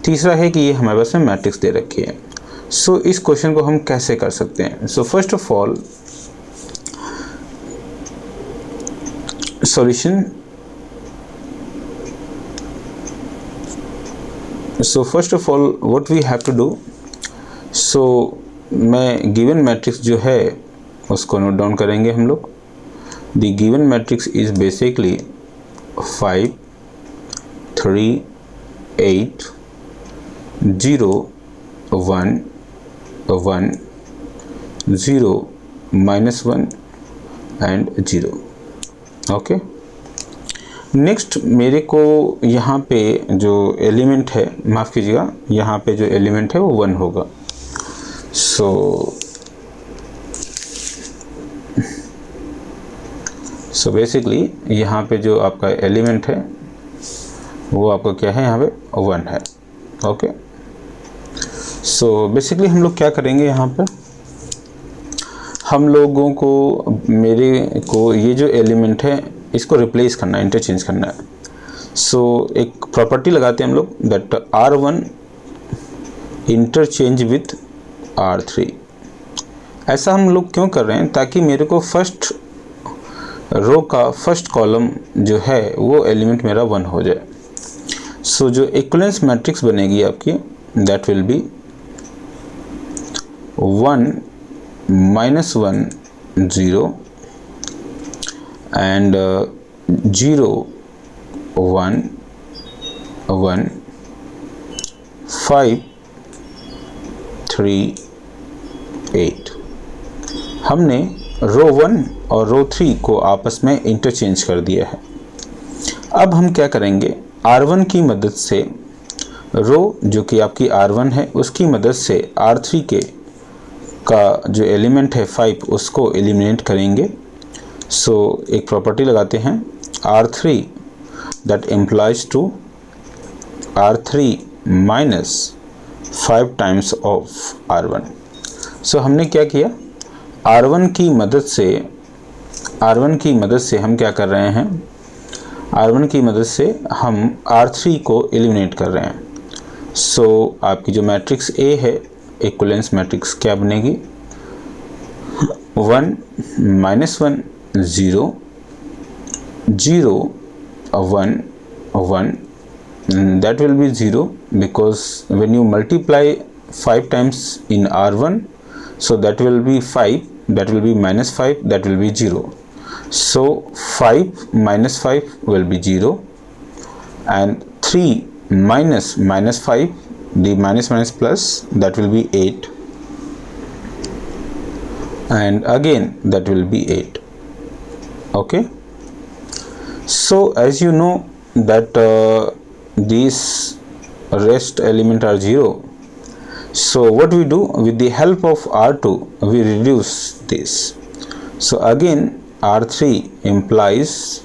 तीसरा है कि ये हमारे पास में मैट्रिक्स दे रखी है। इस क्वेश्चन को हम कैसे कर सकते हैं। First of all solution, first of all what we have to do, मैं गिवन मैट्रिक्स जो है उसको नोट डाउन करेंगे हम लोग। The given matrix is basically 5 3 8 0 1 1 0 -1 and 0। Okay, next मेरे को यहाँ पे जो एलिमेंट है, माफ़ कीजिएगा, यहाँ पे जो एलिमेंट है वो 1 होगा। सो बेसिकली यहाँ पे जो आपका एलिमेंट है वो आपका क्या है, यहाँ पे 1 है। ओके, बेसिकली हम लोग क्या करेंगे, यहाँ पे हम लोगों को, मेरे को ये जो एलिमेंट है इसको रिप्लेस करना है, इंटरचेंज करना है। एक प्रॉपर्टी लगाते हैं हम लोग, that R1 interchange with R3। ऐसा हम लोग क्यों कर रहे हैं, ताकि मेरे को फर्स्ट रो का फर्स्ट कॉलम जो है वो एलिमेंट मेरा 1 हो जाए। जो इक्विवेलेंस मैट्रिक्स बनेगी आपकी, दैट विल बी 1 -1 0 and 0 1 1 5 3 8। हमने रो 1 और रो 3 को आपस में इंटरचेंज कर दिया है। अब हम क्या करेंगे, R1 की मदद से रो जो कि आपकी R1 है उसकी मदद से R3 का जो एलिमेंट है 5 उसको एलिमिनेट करेंगे। एक प्रॉपर्टी लगाते हैं R3 that implies to R3 minus 5 times of R1। हमने क्या किया, R1 की मदद से हम क्या कर रहे हैं, R1 की मदद से हम R3 को एलिमिनेट कर रहे हैं। आपकी जो मैट्रिक्स A है, इक्विवेलेंस मैट्रिक्स क्या बनेगी, 1 -1 0 0 1 1, that will be 0 because when you multiply 5 times in R1, that will be 5, that will be -5, that will be 0. 5 minus 5 will be 0 and 3 minus -5, the minus plus, that will be 8 and again that will be 8. Okay, as you know that these rest element are 0, what we do, with the help of R2 we reduce this. Again R3 implies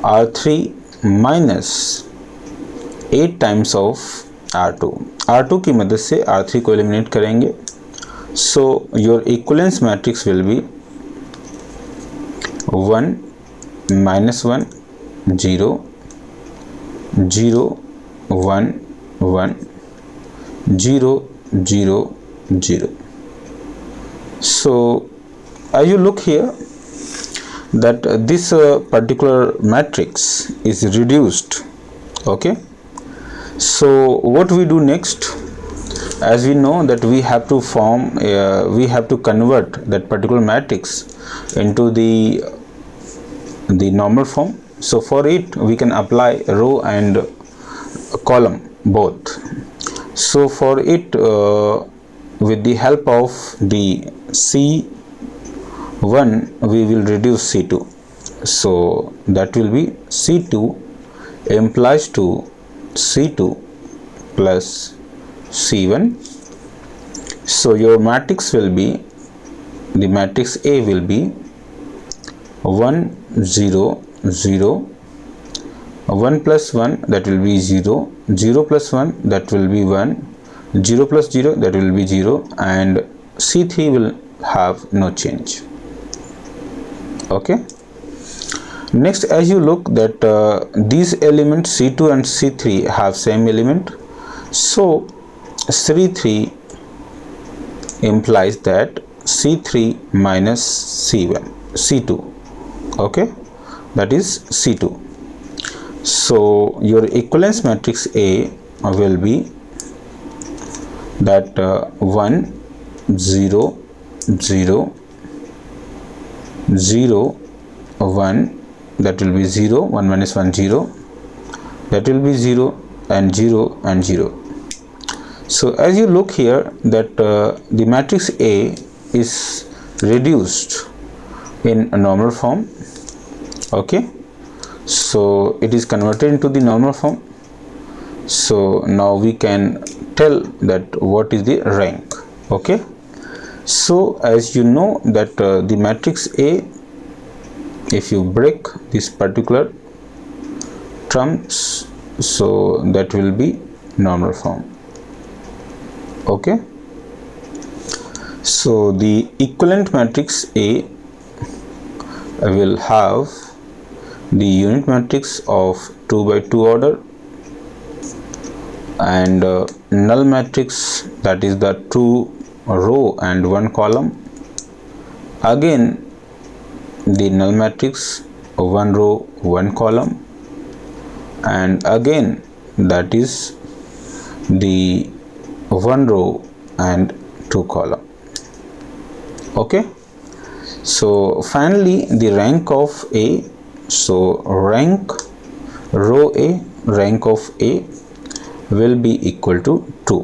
R3 minus 8 times of R2 की मदद से R3 को eliminate करेंगे। Your equivalence matrix will be 1 -1 0 0 1 1 0 0 0. As you look here, that this particular matrix is reduced. Okay, So what we do next, as we know that we have to convert that particular matrix into the normal form. So for it we can apply row and column both. So for it, with the help of the C1 we will reduce C2. So that will be C2 implies to C2 plus C1. So your matrix will be, the matrix A will be 1 0 0, 1 plus 1 that will be 0, 0 plus 1 that will be 1, 0 plus 0 that will be 0, and C3 will have no change. Okay. Next, as you look that these elements C2 and C3 have same element, so C3 implies that C3 minus C2, okay, that is C2. So your equivalence matrix A will be that 1 0 0 0 1, that will be 0, 1 minus 1 0, that will be 0 and 0 and 0. So as you look here that the matrix A is reduced in a normal form. Okay, so it is converted into the normal form. So now we can tell that what is the rank. Okay, so as you know that the matrix A, if you break this particular terms, so that will be normal form. Okay, so the equivalent matrix A will have the unit matrix of 2 by 2 order, and null matrix, that is the 2 row and 1 column. Again the null matrix, 1 row 1 column, and again that is the 1 row and 2 column. Okay, so finally the rank of A, so rank row A, rank of A will be equal to 2.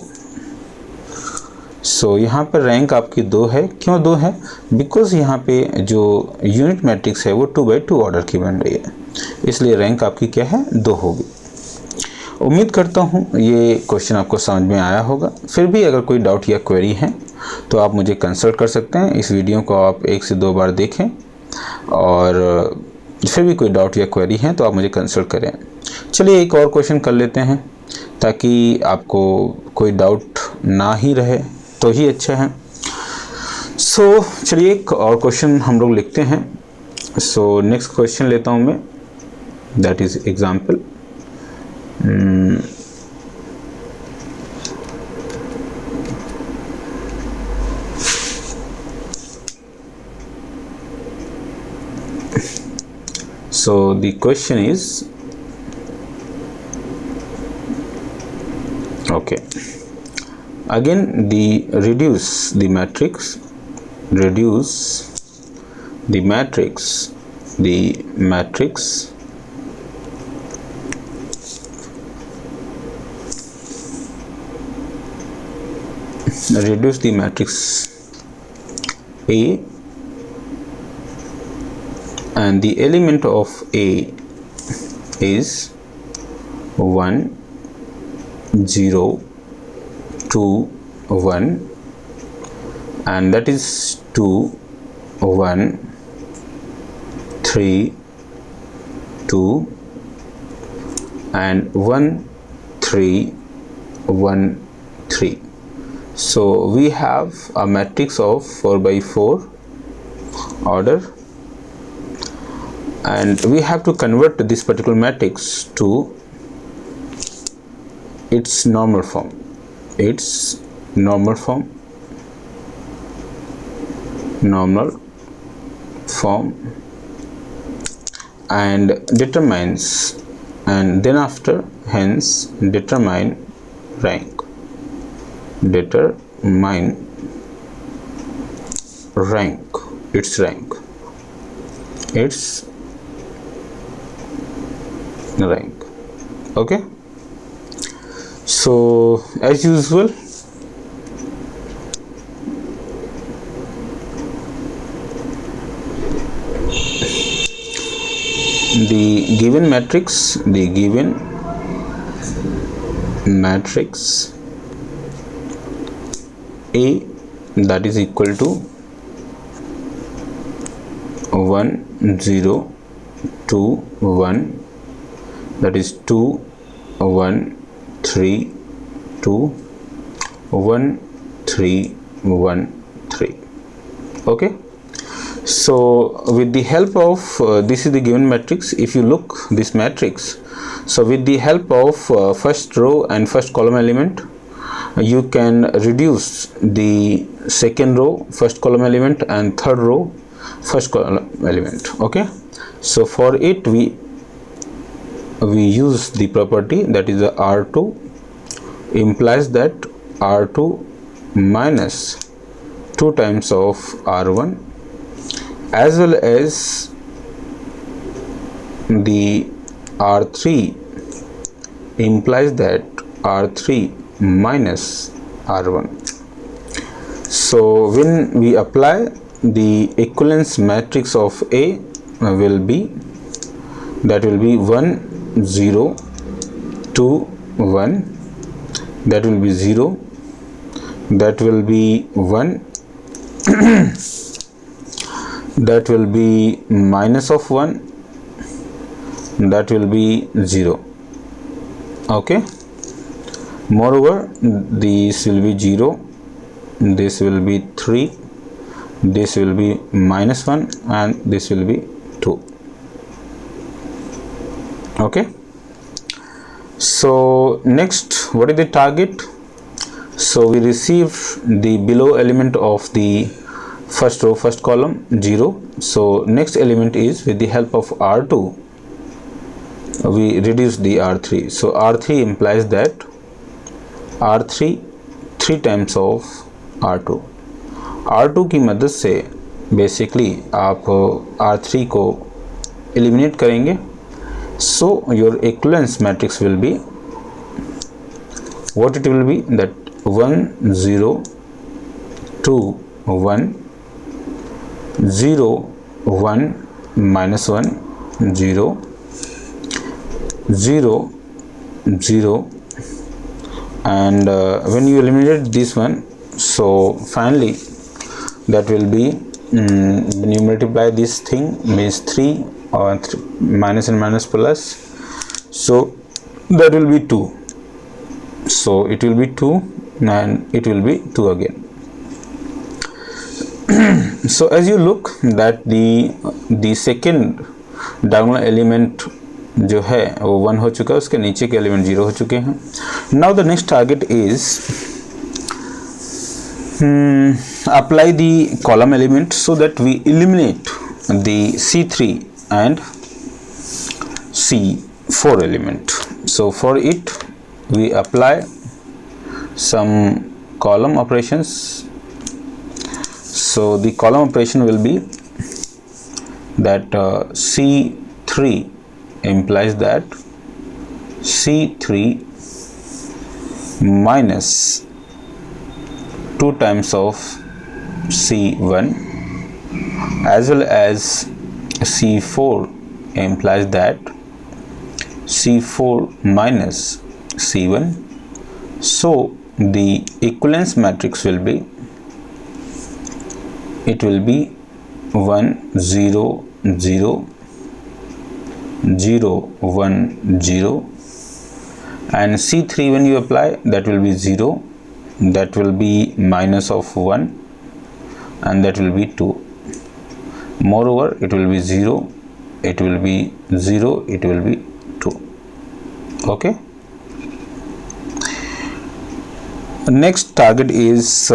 सो यहाँ पर rank आपकी 2 है। क्यों 2 है? Because यहाँ पे जो unit matrix है वो 2 बाई 2 ऑर्डर की बन रही है, इसलिए रैंक आपकी क्या है 2 होगी। उम्मीद करता हूँ ये क्वेश्चन आपको समझ में आया होगा। फिर भी अगर कोई डाउट या क्वेरी है तो आप मुझे कंसल्ट कर सकते हैं। इस वीडियो को आप 1 से 2 बार देखें, और फिर भी कोई डाउट या क्वेरी है तो आप मुझे कंसल्ट करें। चलिए एक और क्वेश्चन कर लेते हैं ताकि आपको कोई डाउट ना ही रहे तो ही अच्छा है। सो चलिए एक और क्वेश्चन हम लोग लिखते हैं। सो नेक्स्ट क्वेश्चन लेता हूँ मैं, that is example. So the question is, okay, again the reduce the matrix, reduce the matrix, reduce the matrix A, and the element of A is 1 0 2 1, and that is 2 1 3 2 and 1 3 1 3. So we have a matrix of 4 by 4 order, and we have to convert this particular matrix to its normal form, normal form, and determines and then after hence determine rank. Determine rank, its rank, its rank. Okay, so as usual the given matrix A, that is equal to 1 0 2 1, that is 2 1 3 2 1 3 1 3. Okay, so with the help of this is the given matrix. If you look this matrix, so with the help of first row and first column element, you can reduce the second row first column element and third row first column element. Okay, so for it we use the property that is the R2 implies that R2 minus 2 times of R1, as well as the R3 implies that R3 minus R1. So when we apply the equivalence matrix of A will be 1 0 2 1, that will be 0, that will be 1, that will be minus of 1, that will be 0. Okay, moreover this will be 0, this will be 3, this will be minus 1, and this will be 2. Okay, so next, what is the target? So we receive the below element of the first row first column 0. So next element is, with the help of R2 we reduce the R3. So R3 implies that R3 3 times of R2. R2 की मदद से basically आप R3 को eliminate करेंगे. So your equivalence matrix will be, what it will be, that 1 0 2 1 0 1 minus 1 0 0 0, and when you eliminate this one, so finally that will be when you multiply this thing means 3 or minus and minus plus, so that will be 2. So it will be 2 and it will be 2 again. So as you look that the second diagonal element जो है वो 1 हो चुका है, उसके नीचे के element 0 हो चुके हैं. Now the next target is apply the column element so that we eliminate the C3 and C4 element. So for it we apply some column operations. So the column operation will be that C3 implies that C3 minus 2 times of C1, as well as C4 implies that C4 minus C1. So the equivalence matrix will be, it will be 1 0 0 0 1 0, and C3 when you apply, that will be 0, that will be minus of 1, and that will be 2. Moreover it will be 0, it will be 0, it will be 2. Okay, next target is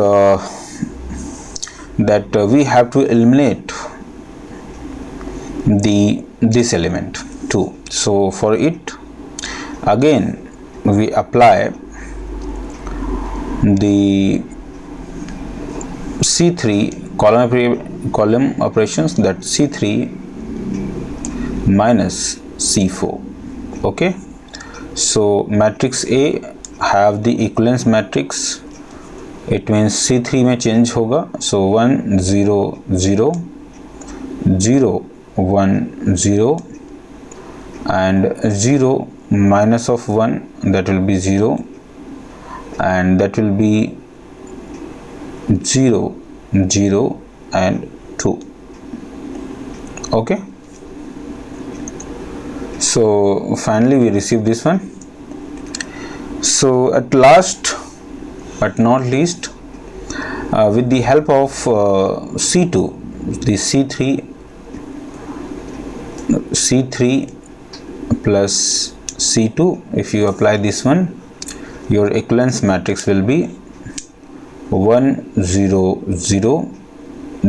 that we have to eliminate this element 2. So for it again we apply the C3 column operations, that C3 minus C4. Okay, so matrix A have the equivalence matrix, it means C3 में change होगा, so 1 0 0 0 1 0 and 0 minus of 1, that will be 0, and that will be 0 0 and 2. Okay, so finally we receive this one. So at last but not least, with the help of C2, the C3 plus C2, if you apply this one, your equivalence matrix will be 1 0 0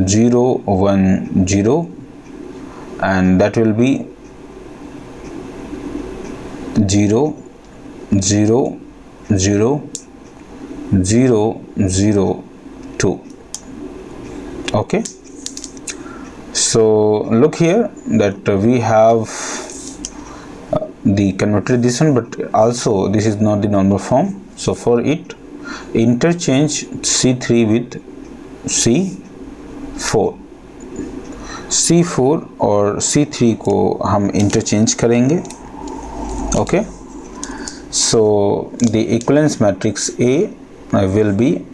0 1 0, and that will be 0 0 0 0 0 2. Okay, so look here that we have the converted this one, but also this is not the normal form. So for it, interchange C3 with C4 और C3 को हम interchange करेंगे. Okay, so the equivalence matrix A will be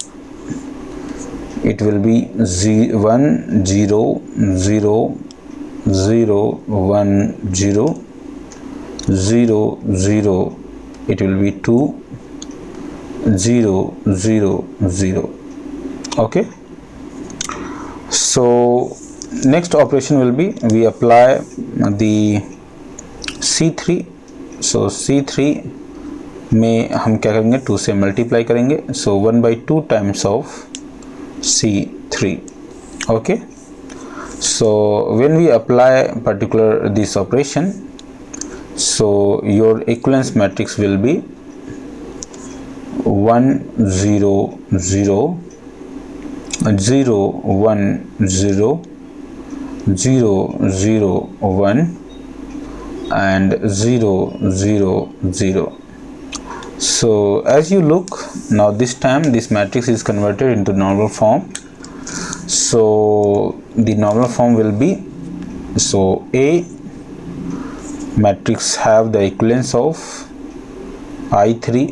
1 0 0 0 1 0 0 0, it will be 2 0 0 0. Okay, so next operation will be we apply the C3. so C3 में हम क्या करेंगे, 2 से multiply करेंगे, so 1/2 times of C3. Okay, so when we apply particular this operation, so your equivalence matrix will be 1 0 0 0 1 0 0 0 1 and 0 0 0. So as you look now, this time this matrix is converted into normal form. So the normal form will be, so A matrix have the equivalence of I3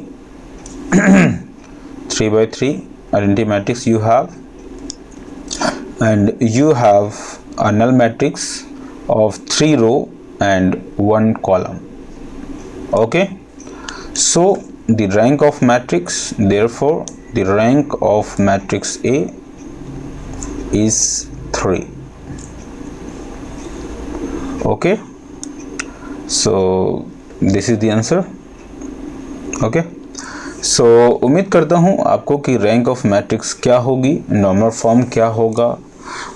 3/3 identity matrix you have, and you have a null matrix of 3 row and 1 column. Okay, so the rank of matrix, therefore the rank of matrix A is 3. Okay, so this is the answer. Okay, so उम्मीद करता हूँ आपको कि rank of matrix क्या होगी, normal form क्या होगा,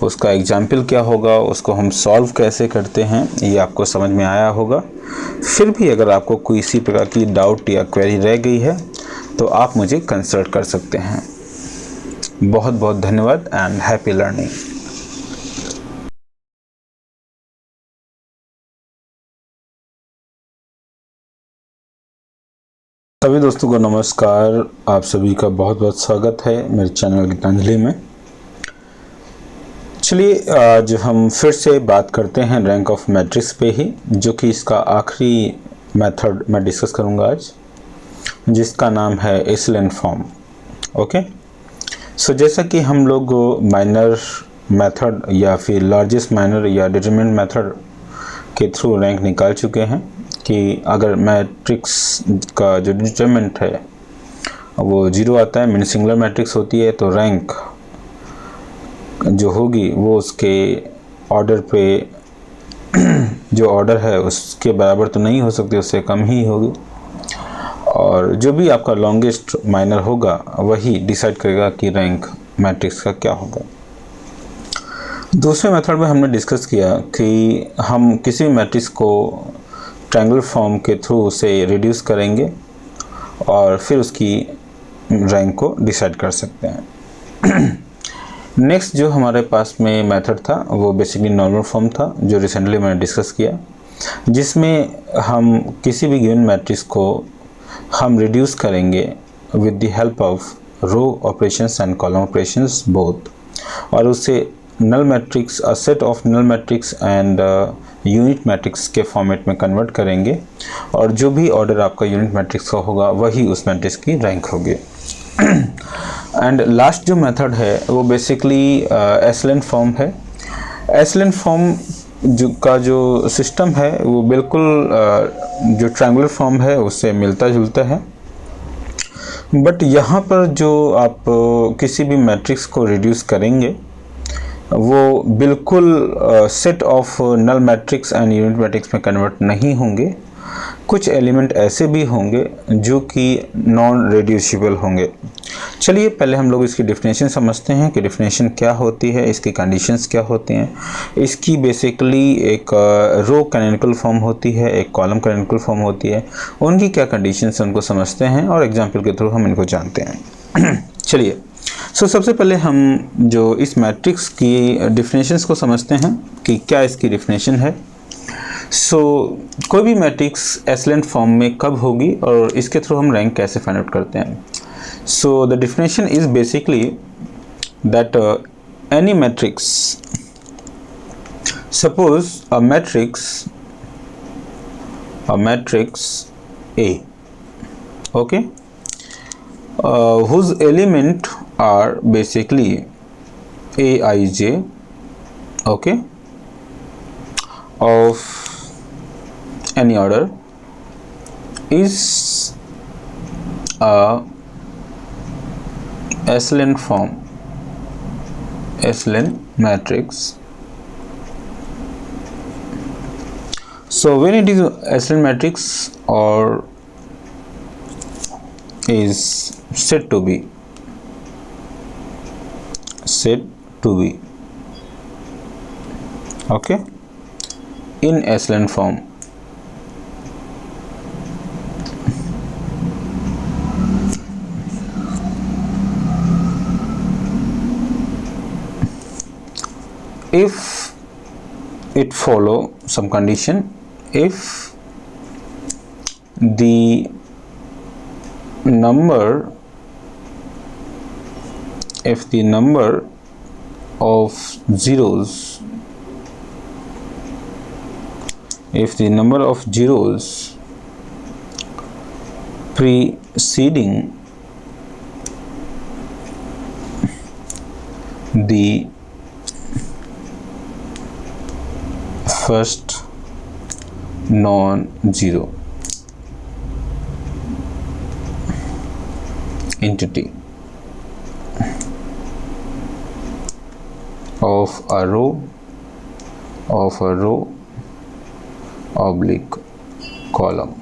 उसका एग्जाम्पल क्या होगा, उसको हम सॉल्व कैसे करते हैं, ये आपको समझ में आया होगा. फिर भी अगर आपको कोई इसी प्रकार की डाउट या क्वेरी रह गई है तो आप मुझे कंसल्ट कर सकते हैं. बहुत बहुत धन्यवाद एंड हैप्पी लर्निंग. सभी दोस्तों को नमस्कार. आप सभी का बहुत बहुत स्वागत है मेरे चैनल गीतांजलि में. चलिए आज हम फिर से बात करते हैं रैंक ऑफ मैट्रिक्स पे ही, जो कि इसका आखिरी मेथड मैं डिस्कस करूंगा आज, जिसका नाम है एशेलन फॉर्म. ओके, सो जैसा कि हम लोग माइनर मेथड या फिर लार्जेस्ट माइनर या डिटरमिनेंट मेथड के थ्रू रैंक निकाल चुके हैं कि अगर मैट्रिक्स का जो डिटरमिनेंट है वो 0 आता है, मीन सिंगुलर मैट्रिक्स होती है, तो रैंक जो होगी वो उसके ऑर्डर पे जो ऑर्डर है उसके बराबर तो नहीं हो सकती, उससे कम ही होगी. और जो भी आपका लॉन्गेस्ट माइनर होगा वही डिसाइड करेगा कि रैंक मैट्रिक्स का क्या होगा. दूसरे मेथड में हमने डिस्कस किया कि हम किसी भी मैट्रिक्स को ट्रायंगुलर फॉर्म के थ्रू उसे रिड्यूस करेंगे और फिर उसकी रैंक को डिसाइड कर सकते हैं। नेक्स्ट जो हमारे पास में मेथड था वो बेसिकली नॉर्मल फॉर्म था, जो रिसेंटली मैंने डिस्कस किया, जिसमें हम किसी भी गिवन मैट्रिक्स को हम रिड्यूस करेंगे with the help of row operations and column operations both, और उसे null matrix, a set of null matrix and unit matrix के फॉर्मेट में कन्वर्ट करेंगे, और जो भी ऑर्डर आपका यूनिट मैट्रिक्स का होगा वही उस मैट्रिक्स की रैंक होगी। एंड लास्ट जो मेथड है वो बेसिकली एशेलन फॉर्म है। एशेलन फॉर्म जो सिस्टम है वो बिल्कुल जो ट्रायंगुलर फॉर्म है उससे मिलता जुलता है, बट यहाँ पर जो आप किसी भी मैट्रिक्स को रिड्यूस करेंगे वो बिल्कुल set of null matrix and unit matrix में कन्वर्ट नहीं होंगे। कुछ एलिमेंट ऐसे भी होंगे जो कि नॉन रिड्यूसिबल होंगे। चलिए पहले हम लोग इसकी डेफिनेशन समझते हैं कि डेफिनेशन क्या होती है, इसकी कंडीशंस क्या होती हैं। इसकी बेसिकली एक रो कैनोनिकल फॉर्म होती है, एक कॉलम कैनोनिकल फॉर्म होती है, उनकी क्या कंडीशंस उनको समझते हैं और एग्जाम्पल के थ्रू हम इनको जानते हैं। चलिए सबसे पहले हम जो इस मैट्रिक्स की डेफिनेशंस को समझते हैं कि क्या इसकी डेफिनेशन है। कोई भी मैट्रिक्स एशेलन फॉर्म में कब होगी और इसके थ्रू हम रैंक कैसे फाइंड आउट करते हैं। The definition is basically that any matrix, suppose a matrix A, okay, whose element are basically Aij, okay, of any order, is a Echelon form, Echelon matrix. So when it is Echelon matrix or is said to be okay in Echelon form, if it follow some condition, if the number of zeros, preceding the first non-zero entity of a row oblique column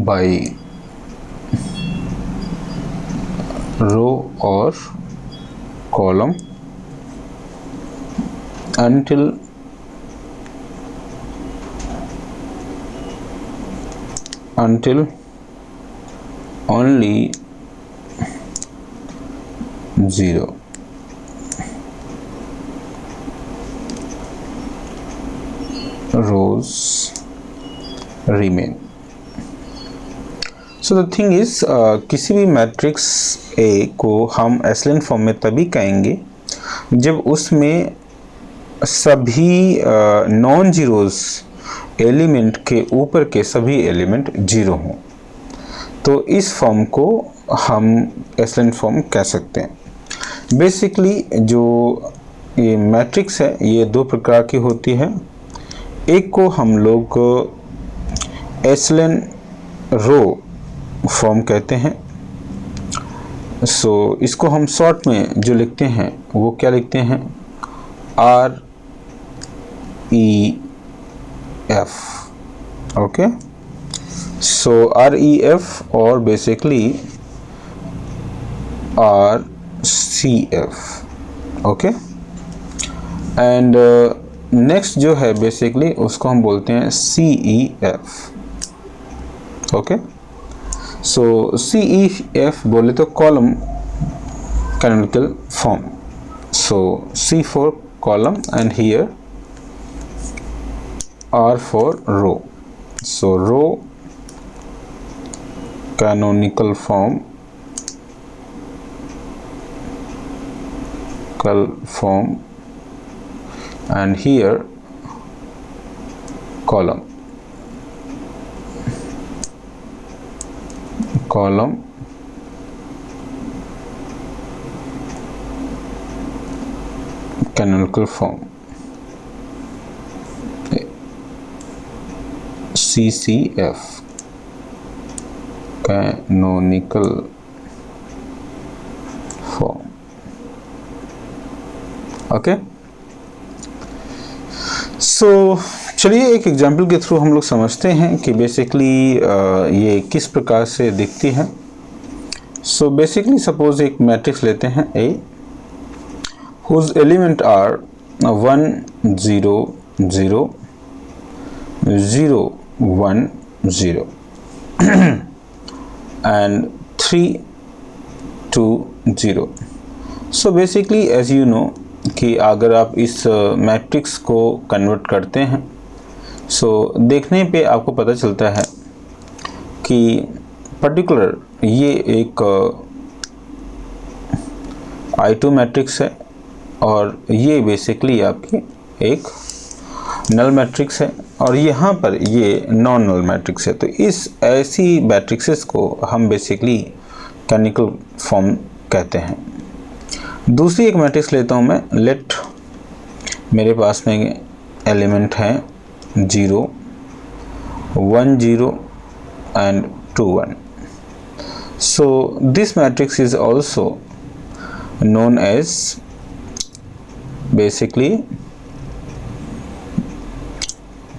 by row or column until only zero rows remain. So the thing is, किसी भी matrix A को हम एशेलन form में तभी कहेंगे जब उसमें सभी नॉन जीरोस एलिमेंट के ऊपर के सभी एलिमेंट जीरो हों, तो इस फॉर्म को हम एशेलन फॉर्म कह सकते हैं। बेसिकली जो ये मैट्रिक्स है ये दो प्रकार की होती है। एक को हम लोग एशेलन रो फॉर्म कहते हैं। इसको हम शॉर्ट में जो लिखते हैं वो क्या लिखते हैं, REF, ओके। REF और basically RCF, okay. And next जो है बेसिकली उसको हम बोलते हैं CEF। ओके, सो CEF बोले तो column canonical form. So C for column and here R for row. So row canonical form and here column canonical form CCF canonical form। Okay, so चलिए एक एग्जाम्पल के through हम लोग समझते हैं कि बेसिकली ये किस प्रकार से दिखती है। सो बेसिकली सपोज एक मैट्रिक्स लेते हैं A whose element are 1 0 0 0 1 0 and 3 2 0। So basically as you know कि अगर आप इस मैट्रिक्स को कन्वर्ट करते हैं सो देखने पे आपको पता चलता है कि पर्टिकुलर ये एक I2 मैट्रिक्स है और ये बेसिकली आपकी एक नल मैट्रिक्स है और यहाँ पर ये नॉन नल मैट्रिक्स है। तो इस ऐसी मैट्रिक्सेस को हम बेसिकली कैनोनिकल फॉर्म कहते हैं। दूसरी एक मैट्रिक्स लेता हूँ मैं, लेट मेरे पास में एलिमेंट हैं 0 1 0 and 2 1। So this matrix is also known as basically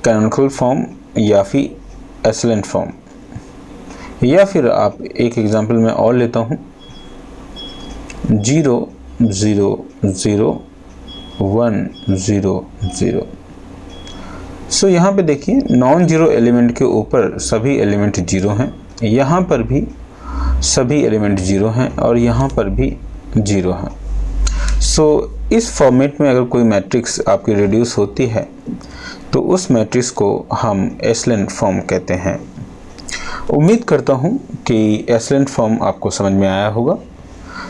canonical form या फिर एसलेंट फॉर्म। या फिर आप एक एग्जांपल में और लेता हूँ 0 0 0 1 0 0। सो यहाँ पे देखिए नॉन जीरो एलिमेंट के ऊपर सभी एलिमेंट 0 हैं, यहाँ पर भी सभी एलिमेंट 0 हैं और यहाँ पर भी 0 है। सो इस फॉर्मेट में अगर कोई मैट्रिक्स आपकी रिड्यूस होती है तो उस मैट्रिक्स को हम एसलेंट फॉर्म कहते हैं। उम्मीद करता हूँ कि एसलेंट फॉर्म आपको समझ में आया होगा।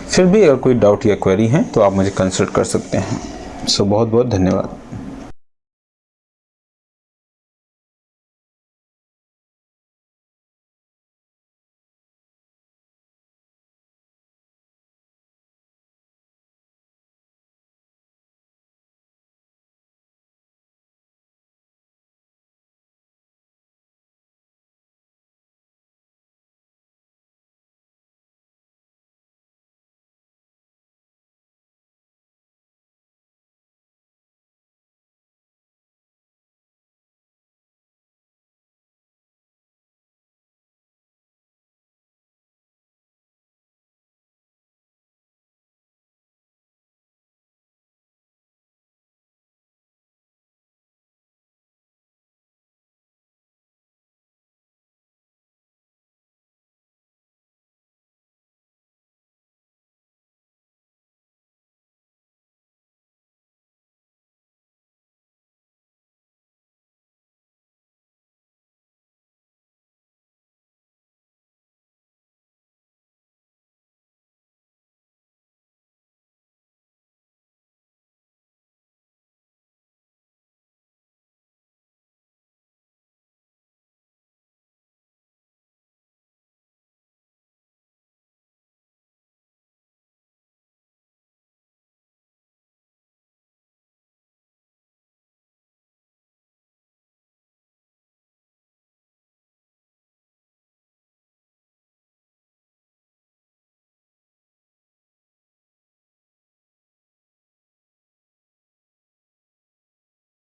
फिर भी अगर कोई डाउट या क्वेरी है तो आप मुझे कंसल्ट कर सकते हैं। सो बहुत बहुत धन्यवाद।